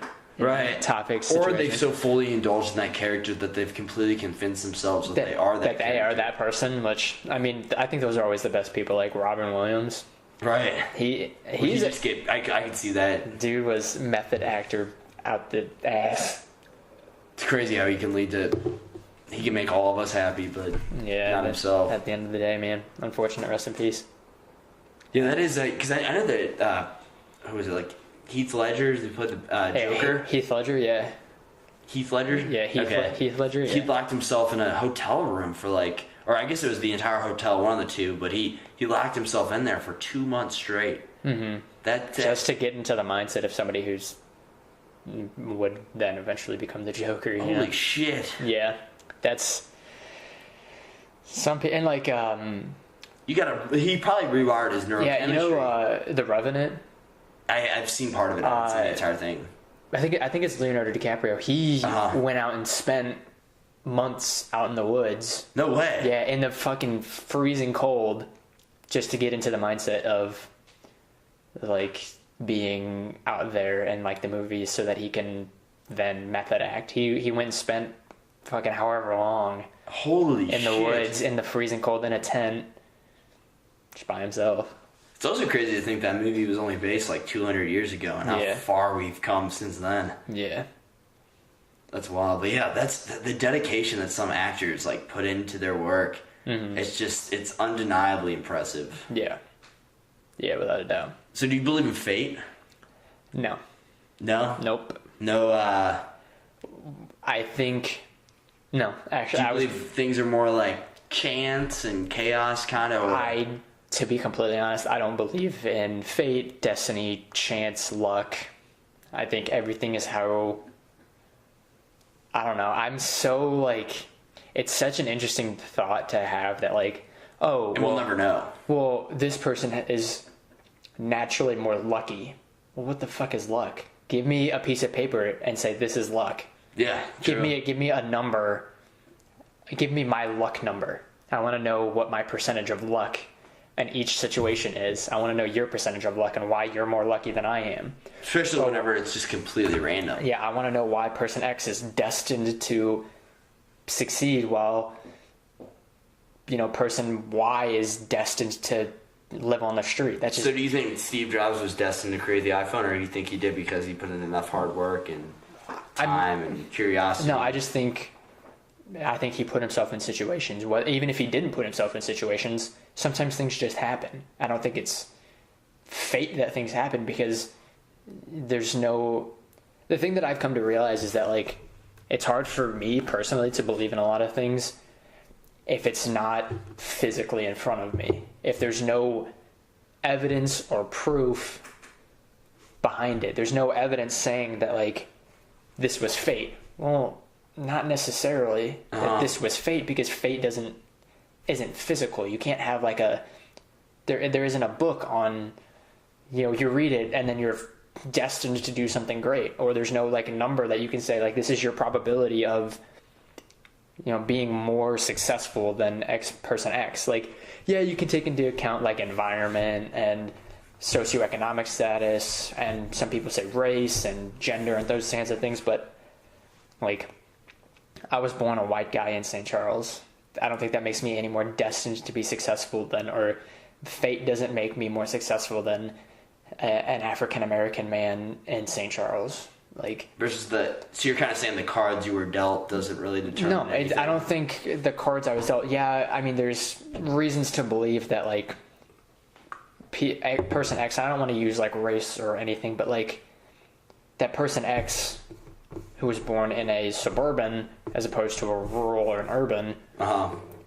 topics. Or they've so fully indulged in that character that they've completely convinced themselves that they are that character. They are that person, which, I mean, I think those are always the best people, like Robin Williams. Right. I can see that. Dude was method actor out the ass. It's crazy how he can make all of us happy, but not himself. At the end of the day, man. Unfortunate, rest in peace. Yeah, that is, because I know that, who was it, like, Heath Ledger, he played the Joker? Heath Ledger, yeah. Heath Ledger? Yeah, Heath Ledger, yeah. He locked himself in a hotel room for like, or I guess it was the entire hotel, one of the two, but he locked himself in there for 2 months straight. Mm-hmm. Just to get into the mindset of somebody who's would then eventually become the Joker. Holy shit. Yeah. That's some people, and like, he probably rewired his neurochemistry. Yeah, The Revenant. I've seen part of it. I haven't seen the entire thing. I think it's Leonardo DiCaprio. He went out and spent months out in the woods. No way. Yeah, in the fucking freezing cold, just to get into the mindset of like being out there and like the movies, so that he can then method act. He went and spent fucking however long. Holy shit. In the woods, in the freezing cold, in a tent, just by himself. It's also crazy to think that movie was only based like 200 years ago, and how far we've come since then. Yeah. That's wild. But yeah, that's the dedication that some actors like put into their work. Mm-hmm. It's undeniably impressive. Yeah. Yeah, without a doubt. So do you believe in fate? No. No? Nope. No, I think... No, actually, do you believe things are more like chance and chaos, kind of? To be completely honest, I don't believe in fate, destiny, chance, luck. I think everything is how... I don't know. I'm so, like... It's such an interesting thought to have that, like, oh... And we'll never know. Well, this person is naturally more lucky. Well, what the fuck is luck? Give me a piece of paper and say, this is luck. Yeah, true. Give me a number. Give me my luck number. I want to know what my percentage of luck in each situation is. I want to know your percentage of luck and why you're more lucky than I am. Especially whenever it's just completely random. Yeah, I want to know why person X is destined to succeed while, person Y is destined to live on the street. That's just... So do you think Steve Jobs was destined to create the iPhone, or do you think he did because he put in enough hard work and time and curiosity? No, I think he put himself in situations. Even if he didn't put himself in situations, sometimes things just happen. I don't think it's fate that things happen, because there's no... The thing that I've come to realize is that, like, it's hard for me personally to believe in a lot of things if it's not physically in front of me. If there's no evidence or proof behind it. There's no evidence saying that, like, this was fate. Well, not necessarily that this was fate, because fate isn't physical. You can't have like there isn't a book on, you read it and then you're destined to do something great, or there's no like number that you can say like this is your probability of being more successful than person X. Like, yeah, you can take into account like environment and socioeconomic status, and some people say race and gender and those kinds of things, but like, I was born a white guy in St. Charles. I don't think that makes me any more destined to be successful than, or fate doesn't make me more successful than an African-American man in St. Charles. Like, versus so you're kind of saying the cards you were dealt doesn't really determine anything. I don't think the cards I was dealt, I mean, there's reasons to believe that, like, person X, I don't want to use, like, race or anything, but, like, that person X who was born in a suburban as opposed to a rural or an urban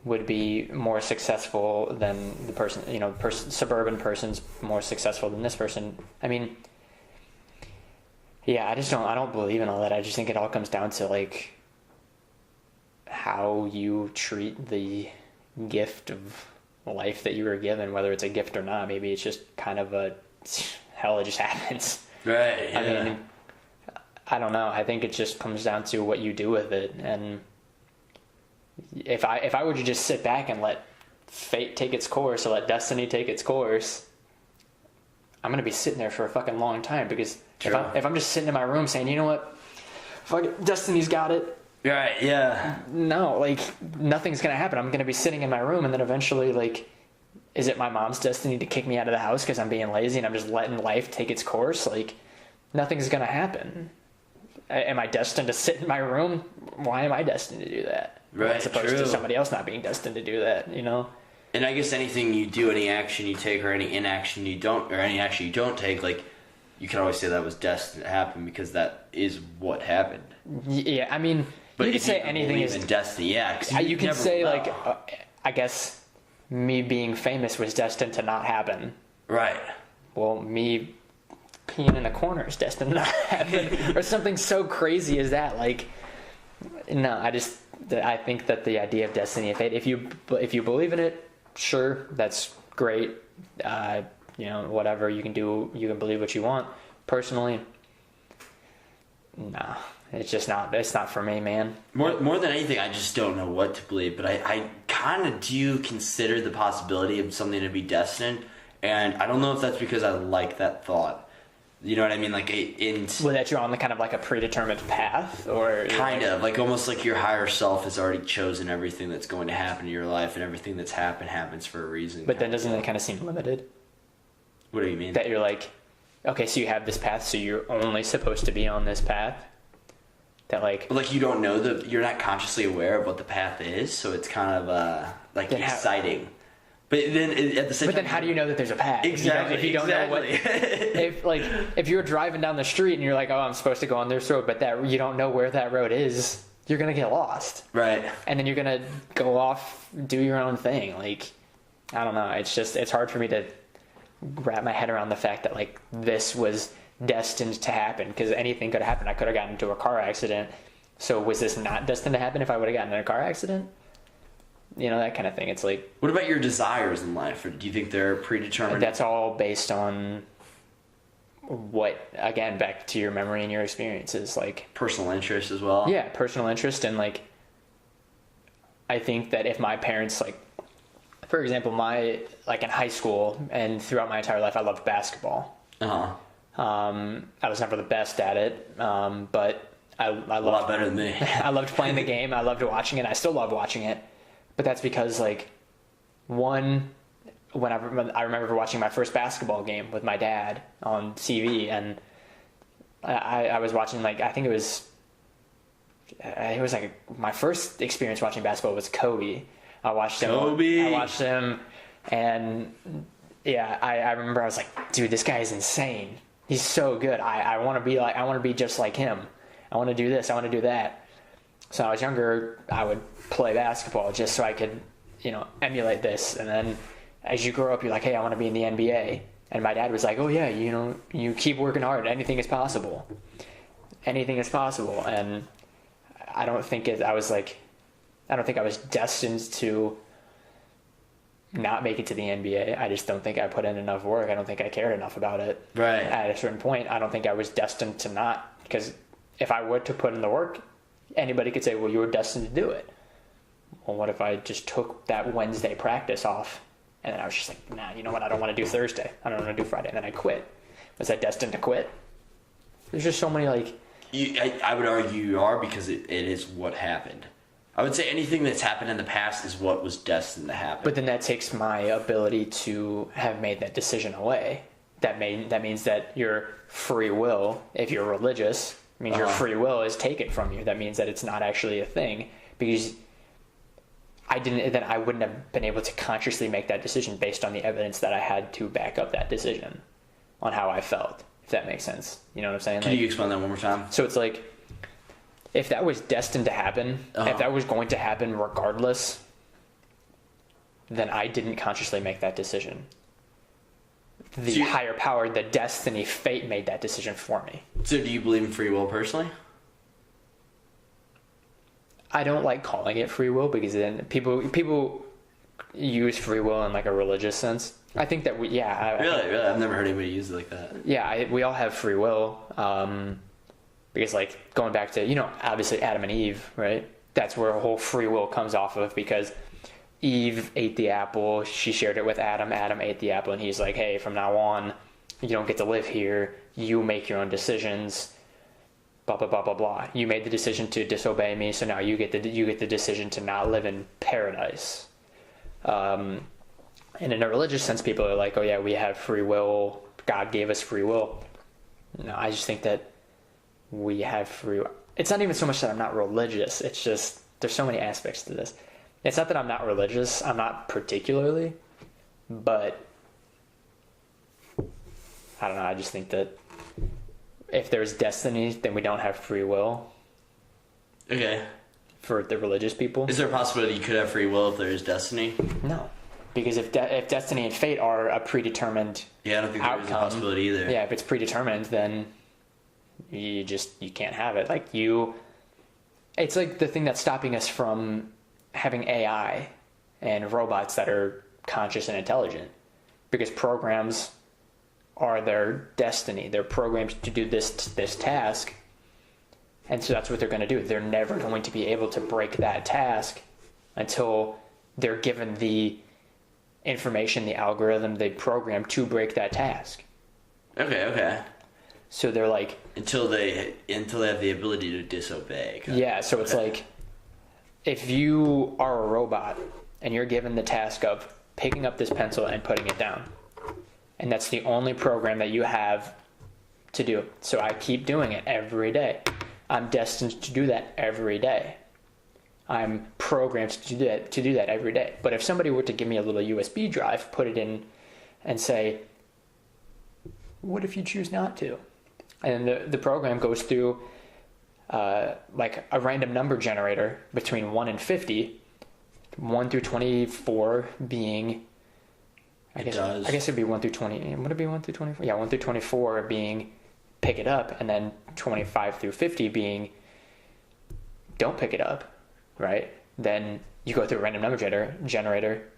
would be more successful than the person, suburban person's more successful than this person. I mean, yeah, I don't believe in all that. I just think it all comes down to, like, how you treat the gift of life that you were given, whether it's a gift or not. Maybe it's just kind of hell, it just happens. Right, yeah. I mean, I don't know. I think it just comes down to what you do with it. And if I were to just sit back and let fate take its course, or let destiny take its course, I'm going to be sitting there for a fucking long time, because if I'm just sitting in my room saying, you know what, fuck it, destiny's got it. Right, yeah. No, like, nothing's going to happen. I'm going to be sitting in my room, and then eventually, like, is it my mom's destiny to kick me out of the house because I'm being lazy and I'm just letting life take its course? Like, nothing's going to happen. Am I destined to sit in my room? Why am I destined to do that? Right, as opposed to somebody else not being destined to do that, And I guess anything you do, any action you take, or any inaction you don't, or any action you don't take, like, you can always say that was destined to happen, because that is what happened. Yeah, I mean, but you can say anything is in destiny. Yeah, you can say know. Like, I guess me being famous was destined to not happen. Right. Well, me peeing in a corner is destined to not happen, or something so crazy as that. Like, no, I think that the idea of destiny and fate, if you believe in it, sure, that's great. Whatever you can do, you can believe what you want. Personally, Nah, it's not for me, man. More than anything, I just don't know what to believe, but I kind of do consider the possibility of something to be destined, and I don't know if that's because I like that thought. You know what I mean? Like, well, that you're on the kind of like a predetermined path, or kind of like almost like your higher self has already chosen everything that's going to happen in your life, and everything that's happened happens for a reason. But then doesn't that kind of seem limited? What do you mean? That you're like, okay, so you have this path, so you're only supposed to be on this path. That like you don't know you're not consciously aware of what the path is, so it's kind of like exciting. But then at the same time, then how do you know that there's a path? Exactly. If you don't know what, if you're driving down the street and you're like, oh, I'm supposed to go on this road, but that you don't know where that road is, you're gonna get lost. Right. And then you're gonna go off, do your own thing. Like, I don't know. It's hard for me to wrap my head around the fact that like this was destined to happen, because anything could happen. I could have gotten into a car accident. So was this not destined to happen if I would have gotten in a car accident? You know, that kind of thing. It's like... What about your desires in life? Or do you think they're predetermined? That's all based on what, again, back to your memory and your experiences. Like personal interest as well? Yeah, personal interest. And like, I think that if my parents, like, for example, like in high school and throughout my entire life, I loved basketball. Uh-huh. I was never the best at it, but I loved... A lot better than me. I loved playing the game. I loved watching it. I still love watching it. But that's because, like, when I remember watching my first basketball game with my dad on TV, and I was watching, like, I think it was like my first experience watching basketball was Kobe. I watched him, and yeah, I remember I was like, dude, this guy is insane. He's so good. I want to be just like him. I want to do this. I want to do that. So when I was younger, I would play basketball just so I could, emulate this. And then as you grow up, you're like, hey, I want to be in the NBA. And my dad was like, oh yeah, you keep working hard. Anything is possible. Anything is possible. And I don't think I was destined to not make it to the NBA. I just don't think I put in enough work. I don't think I cared enough about it. Right. At a certain point, I don't think I was destined to not, because if I were to put in the work, anybody could say, well, you were destined to do it. Well, what if I just took that Wednesday practice off, and then I was just like, nah, you know what? I don't want to do Thursday. I don't want to do Friday. And then I quit. Was I destined to quit? There's just so many, like... I would argue you are, because it is what happened. I would say anything that's happened in the past is what was destined to happen. But then that takes my ability to have made that decision away. That means that your free will, if you're religious, means your free will is taken from you. That means that it's not actually a thing, because I wouldn't have been able to consciously make that decision based on the evidence that I had to back up that decision on how I felt, if that makes sense. You know what I'm saying? Can you explain that one more time? So it's like, if that was destined to happen, if that was going to happen regardless, then I didn't consciously make that decision. The higher power, the destiny, fate made that decision for me. So do you believe in free will personally? I don't like calling it free will, because then people use free will in like a religious sense. I think that really? I've never heard anybody use it like that. Yeah, we all have free will. Because like going back to, obviously Adam and Eve, right? That's where a whole free will comes off of, because Eve ate the apple. She shared it with Adam. Adam ate the apple, and he's like, hey, from now on, you don't get to live here. You make your own decisions. Blah, blah, blah, blah, blah. You made the decision to disobey me, so now you get the decision to not live in paradise. And in a religious sense, people are like, oh yeah, we have free will. God gave us free will. No, I just think that we have free will. It's not even so much that I'm not religious. It's just, there's so many aspects to this. It's not that I'm not religious. I'm not particularly, but I don't know. I just think that if there's destiny, then we don't have free will. Okay. For the religious people. Is there a possibility you could have free will if there is destiny? No. Because if destiny and fate are a predetermined I don't think there's a possibility either. Yeah, if it's predetermined, then you can't have it. Like it's like the thing that's stopping us from having AI and robots that are conscious and intelligent, because programs are their destiny. They're programmed to do this task, And so that's what they're going to do. They're never going to be able to break that task until they're given the information, the algorithm they programmed to break that task. Okay. So they're like... Until they have the ability to disobey. Yeah, so it's like, if you are a robot and you're given the task of picking up this pencil and putting it down, and that's the only program that you have to do. So I keep doing it every day. I'm destined to do that every day. I'm programmed to do that every day. But if somebody were to give me a little USB drive, put it in, and say, what if you choose not to? And the program goes through like a random number generator between 1 and 50, 1 through 24 being... I guess it'd be 1 through 20. Would it be 1 through 24? Yeah, 1 through 24 being pick it up, and then 25 through 50 being don't pick it up, right? Then you go through a random number generator.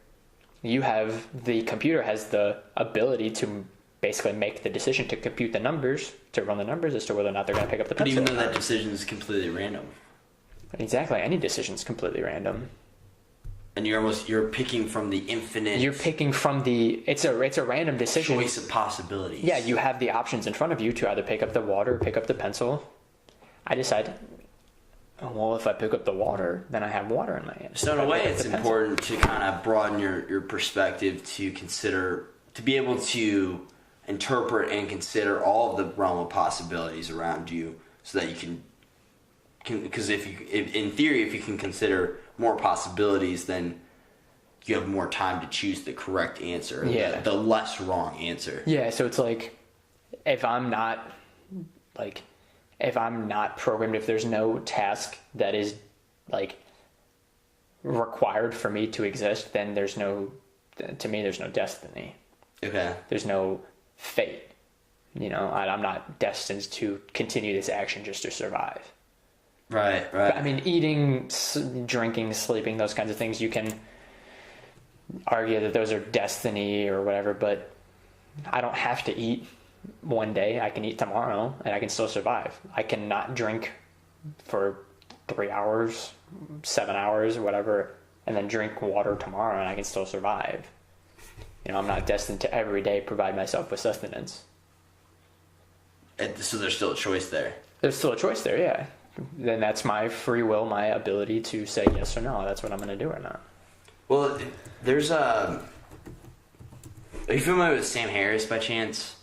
The computer has the ability to basically make the decision to compute the numbers, to run the numbers as to whether or not they're going to pick up the pencil. But even though that decision is completely random. Exactly, any decision is completely random. And you're picking from the infinite. You're picking from it's a random decision. Choice of possibilities. Yeah, you have the options in front of you to either pick up the water or pick up the pencil. I decide, well, if I pick up the water, then I have water in my hand. So in a way, it's important to kind of broaden your perspective to be able to interpret and consider all of the realm of possibilities around you, so that you can because in theory, if you can consider more possibilities, then you have more time to choose the correct answer, the less wrong answer. Yeah, so it's like, if I'm not programmed, if there's no task that is like required for me to exist, then there's no destiny. Okay. There's no fate. I'm not destined to continue this action just to survive. Right. But, I mean, eating, drinking, sleeping, those kinds of things, you can argue that those are destiny or whatever, but I don't have to eat one day. I can eat tomorrow and I can still survive. I cannot drink for 3 hours, 7 hours, whatever, and then drink water tomorrow and I can still survive. I'm not destined to every day provide myself with sustenance. So there's still a choice there. There's still a choice there, yeah. Then that's my free will, my ability to say yes or no. That's what I'm going to do or not. Well, there's are you familiar with Sam Harris by chance?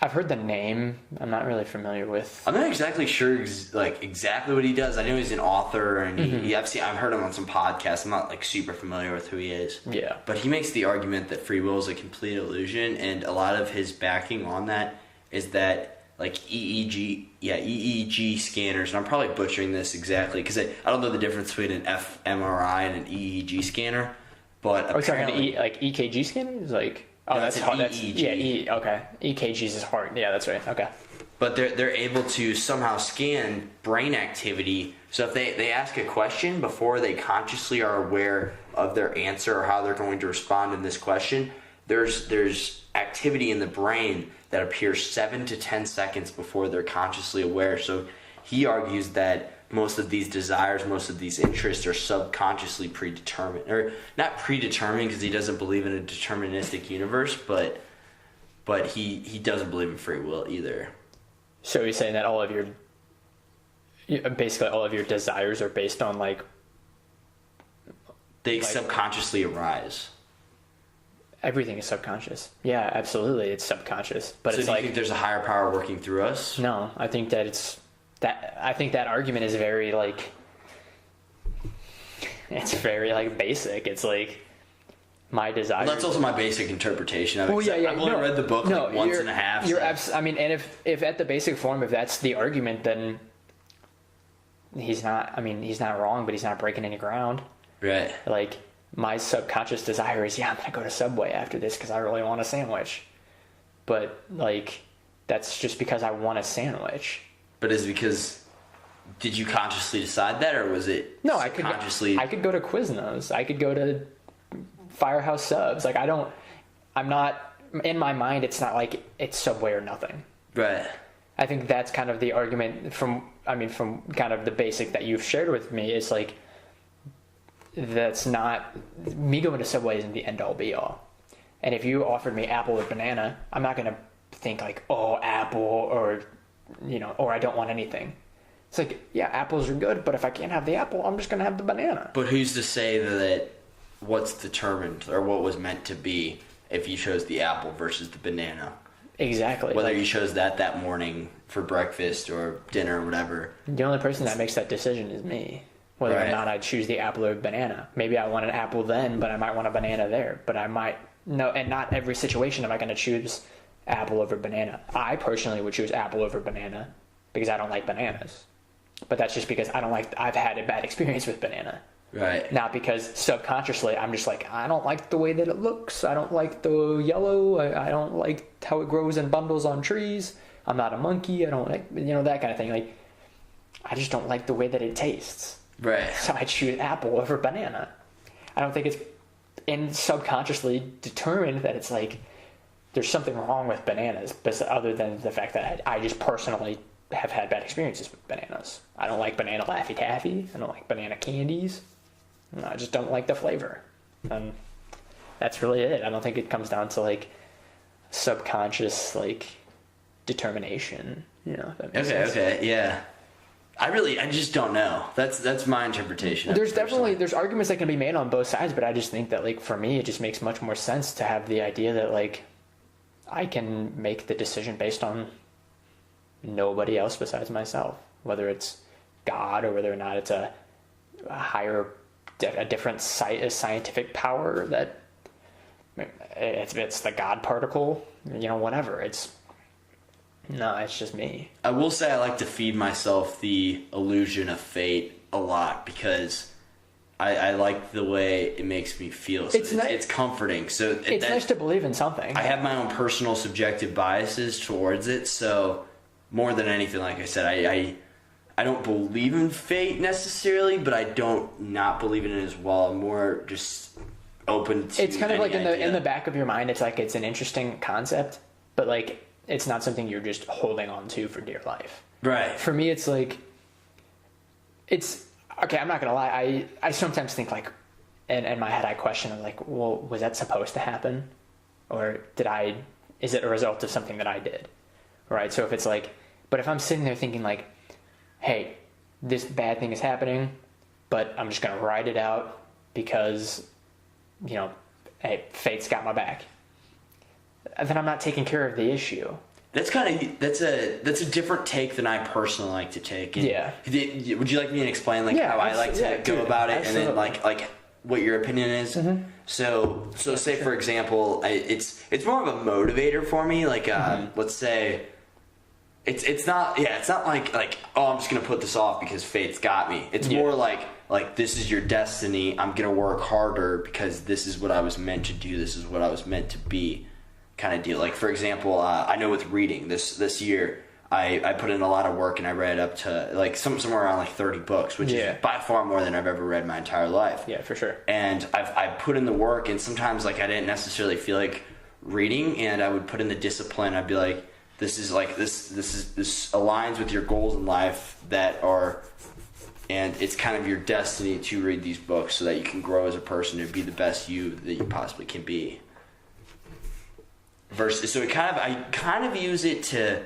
I've heard the name. I'm not really familiar with. I'm not exactly sure exactly what he does. I know he's an author, and I've heard him on some podcasts. I'm not super familiar with who he is. Yeah. But he makes the argument that free will is a complete illusion, and a lot of his backing on that is that EEG scanners, and I'm probably butchering this exactly because I don't know the difference between an fMRI and an EEG scanner, but apparently EKG scanners, that's hard. EEG. Okay. EKGs is hard. Yeah, that's right. Okay. But they're able to somehow scan brain activity. So if they ask a question before they consciously are aware of their answer or how they're going to respond in this question, there's activity in the brain that appears 7 to 10 seconds before they're consciously aware. So he argues that most of these desires, most of these interests are subconsciously predetermined, or not predetermined because he doesn't believe in a deterministic universe, but he doesn't believe in free will either. So he's saying that basically all of your desires are based on they subconsciously arise. Everything is subconscious. Yeah, absolutely, it's subconscious. But so do you think there's a higher power working through us? No, I think that I think that argument is very it's very basic. It's my desire. Well, that's also my basic interpretation of it. I've only read the book once and a half. And if at the basic form, if that's the argument, then he's not wrong, but he's not breaking any ground. Right. My subconscious desire is, I'm going to go to Subway after this because I really want a sandwich. But, that's just because I want a sandwich. But is it because, did you consciously decide that, or was it subconsciously? I could go to Quiznos. I could go to Firehouse Subs. I'm not, in my mind, it's not it's Subway or nothing. Right. I think that's kind of the argument from kind of the basic that you've shared with me is like, that's not, me going to Subway isn't the end all be all. And if you offered me apple or banana, I'm not going to think like, oh, apple or, or I don't want anything. It's like, yeah, apples are good, but if I can't have the apple, I'm just going to have the banana. But who's to say that what's determined or what was meant to be if you chose the apple versus the banana? Exactly. Whether you chose that morning for breakfast or dinner or whatever. The only person that makes that decision is me. Whether or not I choose the apple or banana. Maybe I want an apple then, but I might want a banana there. But I might, no, and not every situation am I going to choose apple over banana. I personally would choose apple over banana because I don't like bananas. But that's just because I've had a bad experience with banana. Right. Not because subconsciously I'm just like, I don't like the way that it looks. I don't like the yellow. I don't like how it grows in bundles on trees. I'm not a monkey. I don't like, that kind of thing. Like, I just don't like the way that it tastes. Right. So I choose apple over banana. I don't think it's subconsciously determined that it's like, there's something wrong with bananas, but other than the fact that I just personally have had bad experiences with bananas. I don't like banana Laffy Taffy. I don't like banana candies. I just don't like the flavor. And that's really it. I don't think it comes down to like subconscious like determination. If that makes sense. Okay, yeah. I just don't know. That's my interpretation. There's arguments that can be made on both sides, but I just think that like for me it just makes much more sense to have the idea that like I can make the decision based on nobody else besides myself, whether it's God or whether or not it's a different scientific power that it's the God particle, whatever. It's just me. I will say I like to feed myself the illusion of fate a lot because I like the way it makes me feel. So it's comforting. So it's nice to believe in something. I have my own personal subjective biases towards it. So more than anything, like I said, I don't believe in fate necessarily, but I don't not believe in it as well. I'm more just open to it's kind of like idea. in the back of your mind, it's like it's an interesting concept, but like it's not something you're just holding on to for dear life. Right. For me, it's like okay, I'm not gonna lie. I sometimes think like, in my head, I question like, well, was that supposed to happen, or is it a result of something that I did, right? So if it's like, but if I'm sitting there thinking like, hey, this bad thing is happening, but I'm just gonna ride it out because, hey, fate's got my back. Then I'm not taking care of the issue. That's a different take than I personally like to take. And yeah. Would you like me to explain how I like to go about it, absolutely. And then like what your opinion is? Mm-hmm. So say for example, it's more of a motivator for me. Like let's say it's not like oh, I'm just gonna put this off because fate's got me. It's more like this is your destiny. I'm gonna work harder because this is what I was meant to do. This is what I was meant to be. Kind of deal. Like for example, I know with reading this year, I put in a lot of work and I read up to like somewhere around like 30 books, which is by far more than I've ever read my entire life. Yeah, for sure. And I've put in the work, and sometimes like I didn't necessarily feel like reading, and I would put in the discipline. I'd be like, this aligns with your goals in life and it's kind of your destiny to read these books so that you can grow as a person and be the best you that you possibly can be. So I kind of use it to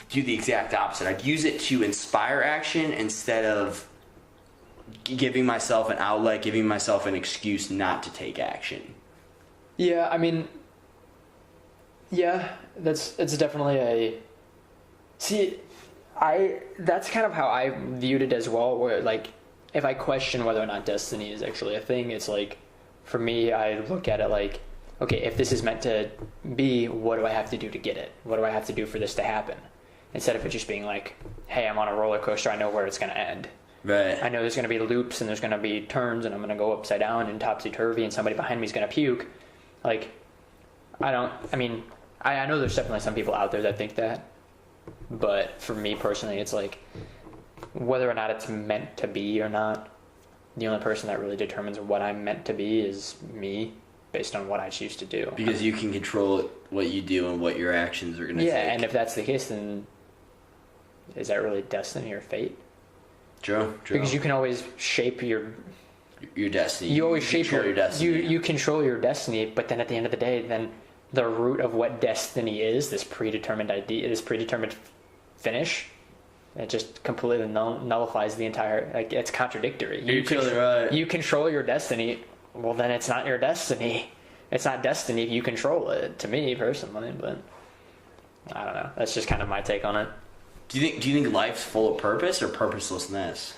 do the exact opposite. I'd use it to inspire action instead of giving myself an outlet, giving myself an excuse not to take action. Yeah, I mean, it's definitely that's kind of how I viewed it as well, where like if I question whether or not destiny is actually a thing, it's like for me I look at it like, okay, if this is meant to be, what do I have to do to get it? What do I have to do for this to happen? Instead of it just being like, hey, I'm on a roller coaster, I know where it's going to end. Right. I know there's going to be loops and there's going to be turns and I'm going to go upside down and topsy-turvy and somebody behind me is going to puke. Like, I know there's definitely some people out there that think that. But for me personally, it's like, whether or not it's meant to be or not, the only person that really determines what I'm meant to be is me. Based on what I choose to do. Because you can control what you do and what your actions are going to take. Yeah, and if that's the case, then is that really destiny or fate? True. Because you can always shape your destiny. You always shape your destiny. You control your destiny, but then at the end of the day, then the root of what destiny is, this predetermined idea, this predetermined finish, it just completely nullifies the entire. Like, it's contradictory. You're totally right. You control your destiny. Well, then it's not your destiny. It's not destiny if you control it. To me personally, but I don't know. That's just kind of my take on it. Do you think life's full of purpose or purposelessness?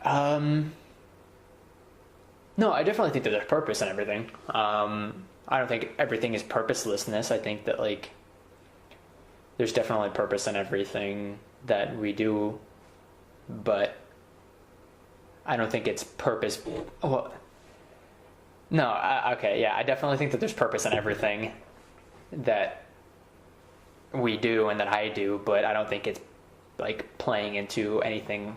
No, I definitely think that there's purpose in everything. I don't think everything is purposelessness. I think that, like, there's definitely purpose in everything that we do, but I don't think it's purpose. Well, no, I definitely think that there's purpose in everything that we do and that I do, but I don't think it's like playing into anything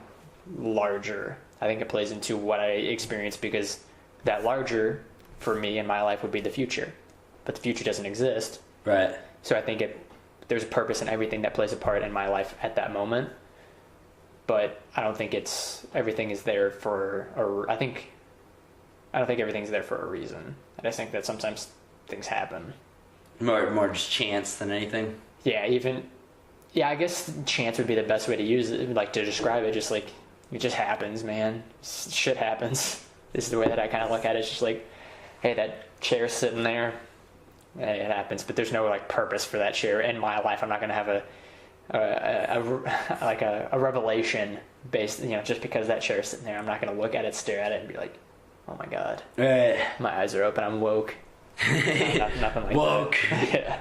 larger. I think it plays into what I experience, because that larger for me in my life would be the future, but the future doesn't exist. Right. So I think there's a purpose in everything that plays a part in my life at that moment, but I don't think everything is there for I don't think everything's there for a reason. I just think that sometimes things happen. More just chance than anything. Yeah, I guess chance would be the best way to use it, like, to describe it. Just like, it just happens, man. Shit happens. This is the way that I kind of look at it. It's just like, hey, that chair's sitting there. Hey, it happens, but there's no, like, purpose for that chair in my life. I'm not going to have a revelation based, just because that chair's sitting there. I'm not going to look at it, stare at it, and be like, oh my God. Right. My eyes are open. I'm woke. Nothing like woke. that. Yeah.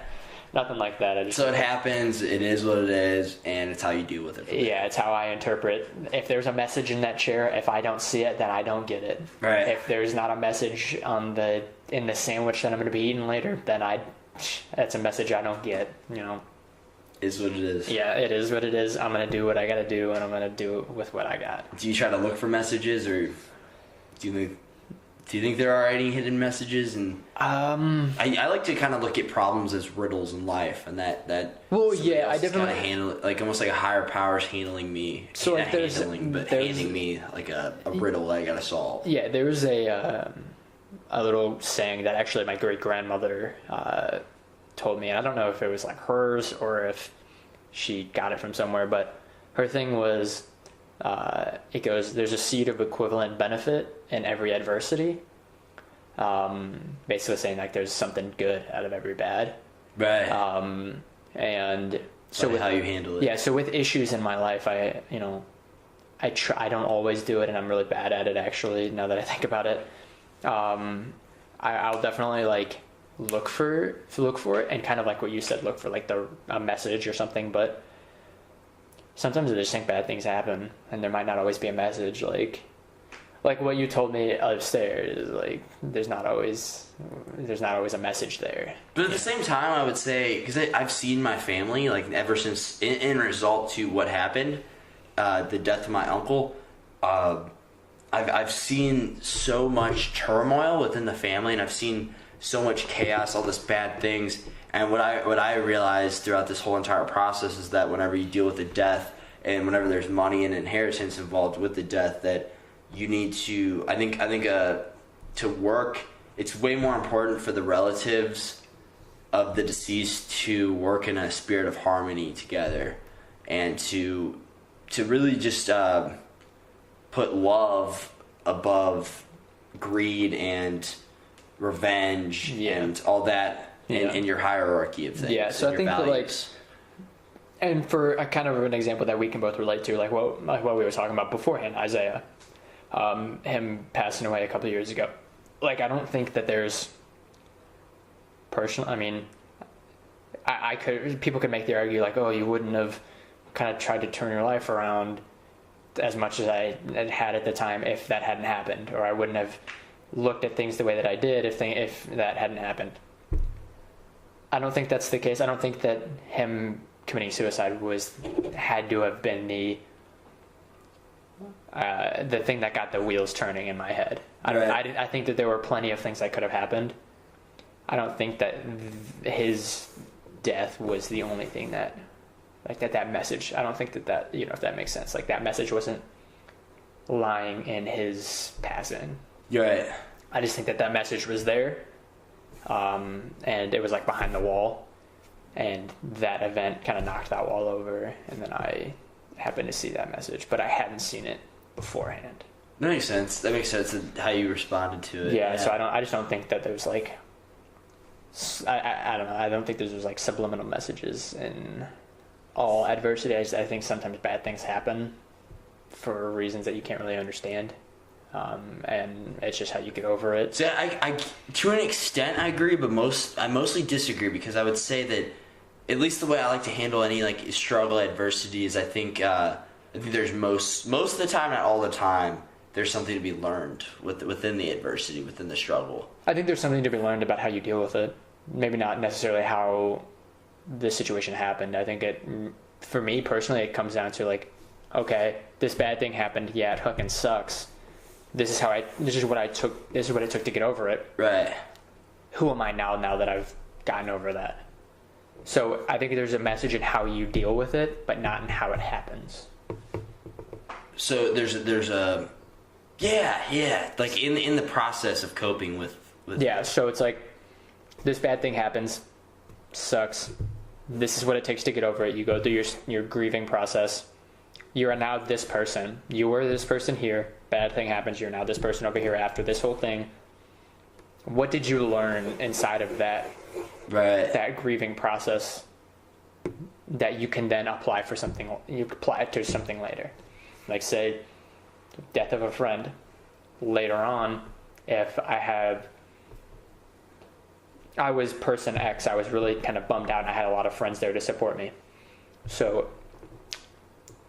Nothing like that. So it happens, it is what it is, and it's how you deal with it. Yeah, it's how I interpret. If there's a message in that chair, if I don't see it, then I don't get it. Right. If there's not a message in the sandwich that I'm going to be eating later, then that's a message I don't get, Is what it is. Yeah, it is what it is. I'm going to do what I got to do, and I'm going to do it with what I got. Do you try to look for messages, or do you think there are any hidden messages? And I like to kind of look at problems as riddles in life, and that. Well, yeah, I definitely handle it, like, almost like a higher power's handling me. So, like, handing me like a riddle that I gotta solve. Yeah, there was a little saying that actually my great grandmother told me, and I don't know if it was like hers or if she got it from somewhere, but her thing was, it goes, there's a seed of equivalent benefit in every adversity. Basically saying, like, there's something good out of every bad. Right. And so with how you handle it. Yeah. So with issues in my life, I don't always do it, and I'm really bad at it, actually, now that I think about it. I'll definitely, like, look for it, and kind of like what you said, look for, like, a message or something, but sometimes I just think bad things happen, and there might not always be a message, like what you told me upstairs, like, there's not always a message there. But at the same time, I would say, because I've seen my family, like, ever since, in result to what happened, the death of my uncle, I've seen so much turmoil within the family, and I've seen so much chaos, all this bad things. And what I realized throughout this whole entire process is that whenever you deal with a death, and whenever there's money and inheritance involved with the death, that you need to, I think to work, it's way more important for the relatives of the deceased to work in a spirit of harmony together, and to really just put love above greed and revenge and all that in your hierarchy of things. Yeah, so I think that, like, and for a kind of an example that we can both relate to, like what we were talking about beforehand, Isaiah, him passing away a couple of years ago. Like, I don't think that there's personal. I mean, people could make the argument, like, oh, you wouldn't have kind of tried to turn your life around as much as I had at the time if that hadn't happened, or I wouldn't have looked at things the way that I did if that hadn't happened. I don't think that's the case. I don't think that him committing suicide had to have been the thing that got the wheels turning in my head. I think that there were plenty of things that could have happened. I don't think that his death was the only thing that, like, that message, I don't think that, you know, if that makes sense. Like, that message wasn't lying in his passing. You're right. I just think that message was there, and it was, like, behind the wall, and that event kind of knocked that wall over, and then I happened to see that message, but I hadn't seen it beforehand. That makes sense. That makes sense how you responded to it. Yeah, so I just don't think that there's, like, I don't know, I don't think there's, like, subliminal messages in all adversity. I think sometimes bad things happen for reasons that you can't really understand, and it's just how you get over it. So I to an extent I agree, but I mostly disagree, because I would say that at least the way I like to handle any, like, struggle, adversity is I think there's most of the time, not all the time, there's something to be learned within the adversity, within the struggle. I think there's something to be learned about how you deal with it. Maybe not necessarily how the situation happened. I think for me personally, it comes down to, like, okay, this bad thing happened. Yeah, it fucking sucks. This is what it took to get over it. Right. Who am I now that I've gotten over that? So I think there's a message in how you deal with it, but not in how it happens. So there's a yeah, like in the process of coping with yeah. So it's like, this bad thing happens, sucks. This is what it takes to get over it. You go through your grieving process. You are now this person. You were this person here. Bad thing happens. You're now this person over here after this whole thing. What did you learn inside of that? Right. That grieving process that you can then apply for something. You apply it to something later. Like, say, death of a friend. Later on, if I was person X, I was really kind of bummed out, and I had a lot of friends there to support me. So,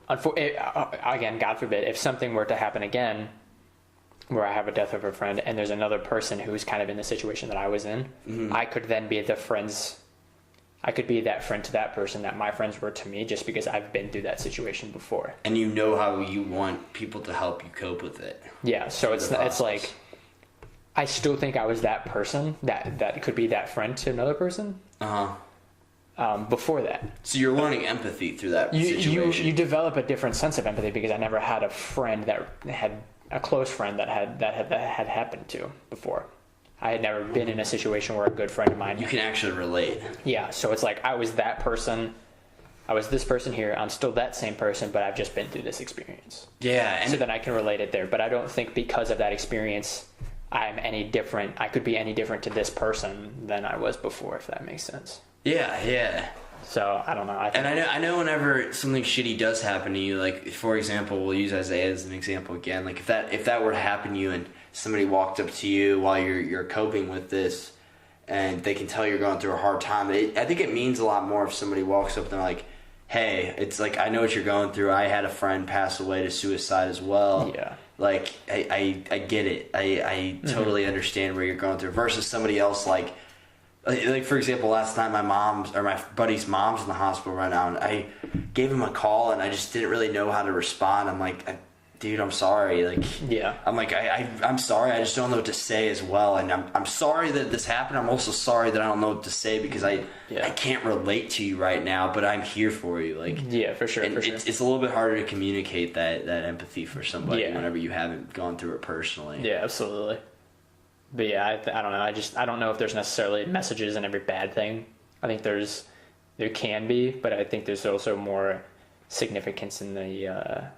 again, God forbid, if something were to happen again, where I have a death of a friend, and there's another person who's kind of in the situation that I was in, mm-hmm. I could then be I could be that friend to that person that my friends were to me, just because I've been through that situation before. And you know how you want people to help you cope with it. Yeah, so it's like, I still think I was that person that could be that friend to another person. Before that. So you're learning empathy through that situation. You develop a different sense of empathy, because I never had a friend that had a close friend that had happened to before. I had never been in a situation where a good friend of mine. You can actually relate. Yeah, so it's like, I was that person. I was this person here. I'm still that same person, but I've just been through this experience. Yeah. So then I can relate it there. But I don't think because of that experience, I'm any different. I could be any different to this person than I was before, if that makes sense. Yeah. So I don't know. I know whenever something shitty does happen to you, like, for example, we'll use Isaiah as an example again. Like, if that were to happen to you and somebody walked up to you while you're coping with this, and they can tell you're going through a hard time, I think it means a lot more if somebody walks up and they're like, hey, it's like, I know what you're going through. I had a friend pass away to suicide as well. Yeah. Like, I get it. I totally understand where you're going through. Versus somebody else, like, for example, last night my buddy's mom's in the hospital right now, and I gave him a call, and I just didn't really know how to respond. I'm like, dude, I'm sorry. Like, yeah. I'm like, I'm sorry. I just don't know what to say as well. And I'm sorry that this happened. I'm also sorry that I don't know what to say, because I can't relate to you right now, but I'm here for you. Like, yeah, for sure. It's a little bit harder to communicate that empathy for somebody whenever you haven't gone through it personally. Yeah, absolutely. But yeah, I don't know. I don't know if there's necessarily messages in every bad thing. I think there can be, but I think there's also more significance in the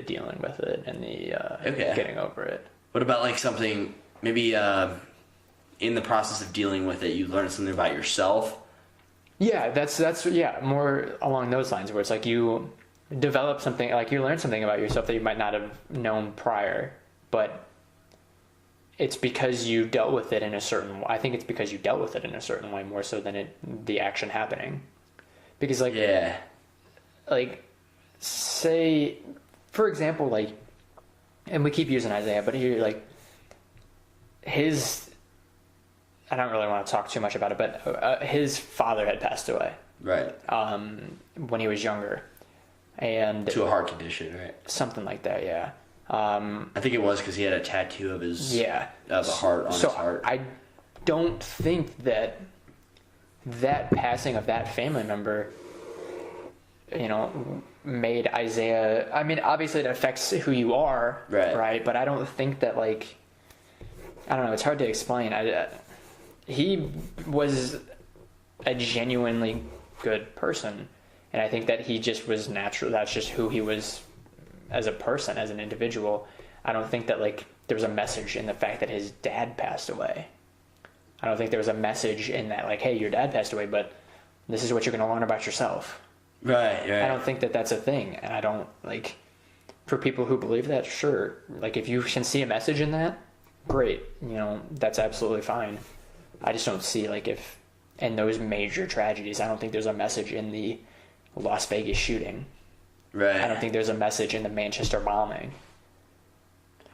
dealing with it and the getting over it. What about, like, something maybe in the process of dealing with it, you learned something about yourself? Yeah, that's more along those lines, where it's like you develop something, like you learn something about yourself that you might not have known prior, but it's because you dealt with it in a certain way. I think it's because you dealt with it in a certain way more so than the action happening. Because, like, say, for example, like, and we keep using Isaiah, but here, like, I don't really want to talk too much about it, but his father had passed away. Right. When he was younger. And to a heart condition, right? Something like that, yeah. I think it was because he had a tattoo of the heart on his heart. I don't think that that passing of that family member, you know, made Isaiah, I mean, obviously it affects who you are, right? But I don't think that, like, I don't know, it's hard to explain. He was a genuinely good person, and I think that he just was natural. That's just who he was as a person, as an individual. I don't think that, like, there was a message in the fact that his dad passed away. I don't think there was a message in that, like, hey, your dad passed away, but this is what you're going to learn about yourself. Right. I don't think that that's a thing, and I don't, like, for people who believe that, sure. Like, if you can see a message in that, great. You know, that's absolutely fine. I just don't see, like, if in those major tragedies, I don't think there's a message in the Las Vegas shooting. Right. I don't think there's a message in the Manchester bombing.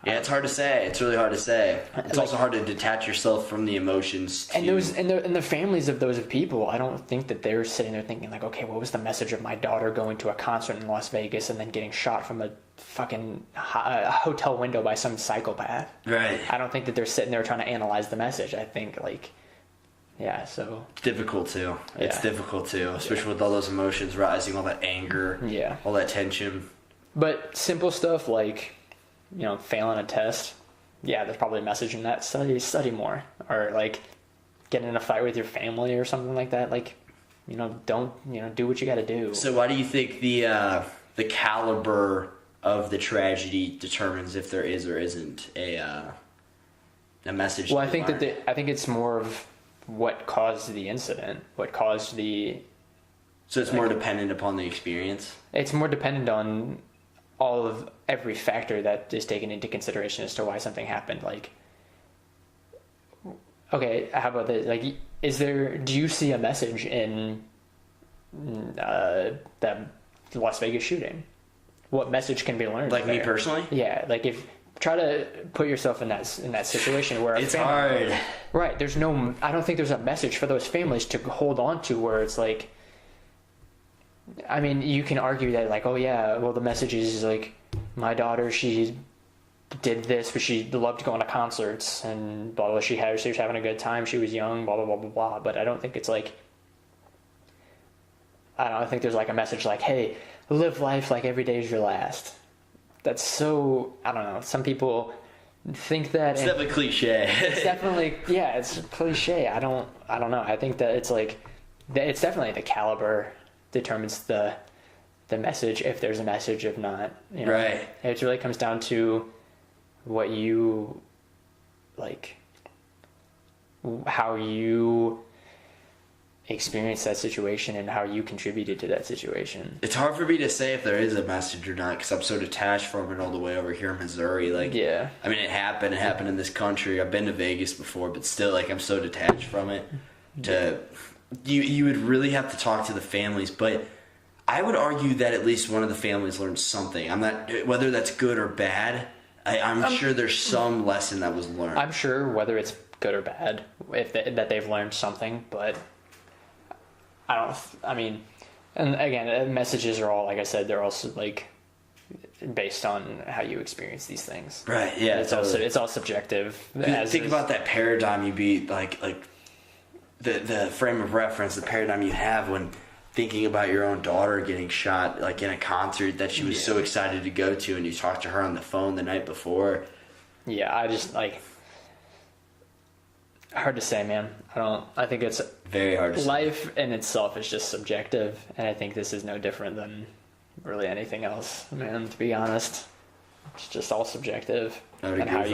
Yeah, it's hard to say. It's really hard to say. It's like, also hard to detach yourself from the emotions. And the families of those people, I don't think that they're sitting there thinking, like, okay, what was the message of my daughter going to a concert in Las Vegas and then getting shot from a fucking hotel window by some psychopath? Right. I don't think that they're sitting there trying to analyze the message. I think, like, yeah, so... It's difficult, too. Yeah. It's difficult, too, especially with all those emotions rising, all that anger, all that tension. But simple stuff like, you know, failing a test, yeah, there's probably a message in that. Study more. Or, like, getting in a fight with your family or something like that. Like, you know, do what you gotta do. So why do you think the caliber of the tragedy determines if there is or isn't a message? Well, I think I think it's more of what caused the incident, what caused the... So it's more dependent upon the experience? It's more dependent on every factor that is taken into consideration as to why something happened. Like, okay, how about this? Like, do you see a message in the Las Vegas shooting? What message can be learned? Like there? Me personally? Yeah, like try to put yourself in that situation where it's hard. Right, I don't think there's a message for those families to hold on to where it's like, I mean, you can argue that, like, oh yeah, well, the message is like, my daughter, she did this, but she loved going to concerts and blah blah. She was having a good time. She was young, blah blah blah blah blah. But I don't think it's like, I think there's like a message like, hey, live life like every day is your last. That's so, I don't know. Some people think that it's definitely cliche. It's definitely, yeah, it's cliche. I don't know. I think that it's like, it's definitely the caliber determines the message, if there's a message, if not, you know. Right. It really comes down to what you, like, how you experience that situation and how you contributed to that situation. It's hard for me to say if there is a message or not because I'm so detached from it all the way over here in Missouri. Like, yeah, I mean, it happened in this country. I've been to Vegas before, but still, like, I'm so detached from it. You would really have to talk to the families, but I would argue that at least one of the families learned something. I'm not, whether that's good or bad, I'm sure there's some lesson that was learned. I'm sure whether it's good or bad, that they've learned something, but I mean, and again, messages are all, like I said, they're also like based on how you experience these things. Right. Yeah. It's all subjective. Think about that paradigm you be like the frame of reference, the paradigm you have when thinking about your own daughter getting shot, like in a concert that she was so excited to go to, and you talked to her on the phone the night before. Yeah, I just like. Hard to say, man. I think it's very hard to say. Life in itself is just subjective, and I think this is no different than really anything else, man, to be honest. It's just all subjective. And how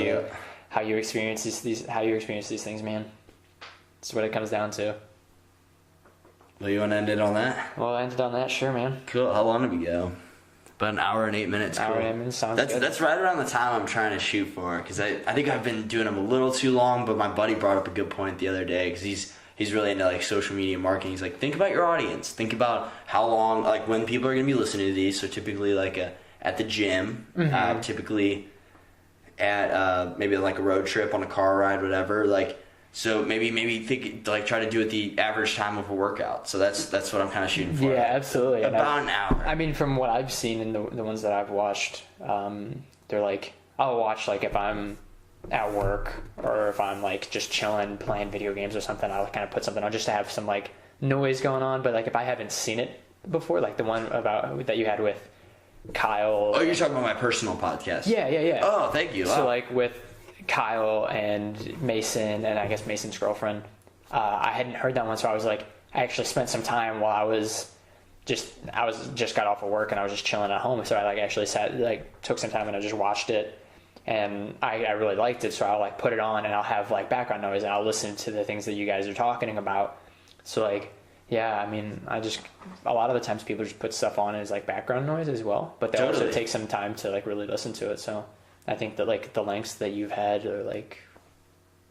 you experience these things, man. That's what it comes down to. Well, you want to end it on that? Well, I ended on that, sure, man. Cool. How long did we go? About an hour and 8 minutes. Hour and 8 minutes sounds good. That's right around the time I'm trying to shoot for, because I think I've been doing them a little too long, but my buddy brought up a good point the other day, because he's really into like social media marketing. He's like, think about your audience. Think about how long, like when people are going to be listening to these. So typically like at the gym, typically at maybe like a road trip on a car ride, whatever. Like, so maybe think, like, try to do it the average time of a workout. So that's what I'm kind of shooting for. Yeah, absolutely. About an hour. I mean, from what I've seen in the ones that I've watched, they're like, I'll watch like if I'm at work or if I'm like just chilling playing video games or something. I'll kind of put something on just to have some like noise going on, but like if I haven't seen it before, like the one about that you had with Kyle. Oh, you're talking about my personal podcast. Yeah. Oh, thank you. So Wow. like with Kyle and Mason, and I guess Mason's girlfriend, I hadn't heard that one, so I was like, I actually spent some time while I was just got off of work and I was just chilling at home, so I like actually took some time and I just watched it, and I really liked it, so I'll like put it on and I'll have like background noise and I'll listen to the things that you guys are talking about. So like, yeah, I mean, a lot of the times people just put stuff on as like background noise as well, but they also take some time to like really listen to it. So I think that like the lengths that you've had are like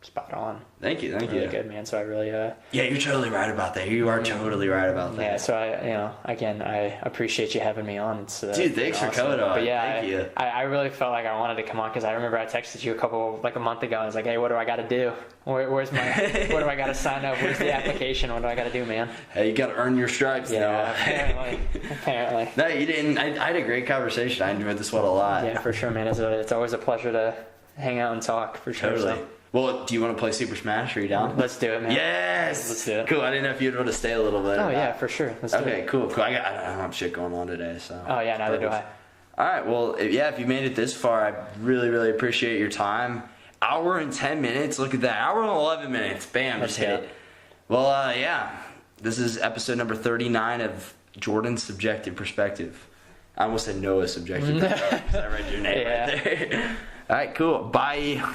spot on. Thank you. Really good, man. So I really yeah, you're totally right about that. You are totally right about that. Yeah, so I appreciate you having me on. It's dude, thanks for coming on. But yeah, thank you. I really felt like I wanted to come on because I remember I texted you a month ago and I was like, hey, what do I got to do? Where's my what do I got to sign up? Where's the application? What do I got to do, man? Hey, you got to earn your stripes. Yeah, apparently. No, you didn't. I had a great conversation. I enjoyed this one a lot. Yeah, for sure, man. It's always a pleasure to hang out and talk, for sure. Totally. So. Well, do you want to play Super Smash? Are you down? Let's do it, man. Yes! Let's do it. Cool. I didn't know if you'd want to stay a little bit. Oh, yeah, for sure. Let's do it. Okay, cool. I don't have shit going on today, so. Oh, yeah, neither do I. All right, well, if you made it this far, I really, really appreciate your time. Hour and 10 minutes. Look at that. Hour and 11 minutes. Bam, just hit it. Well, yeah. This is episode number 39 of Jordan's Subjective Perspective. I almost said Noah's Subjective Perspective because I read your name right there. All right, cool. Bye.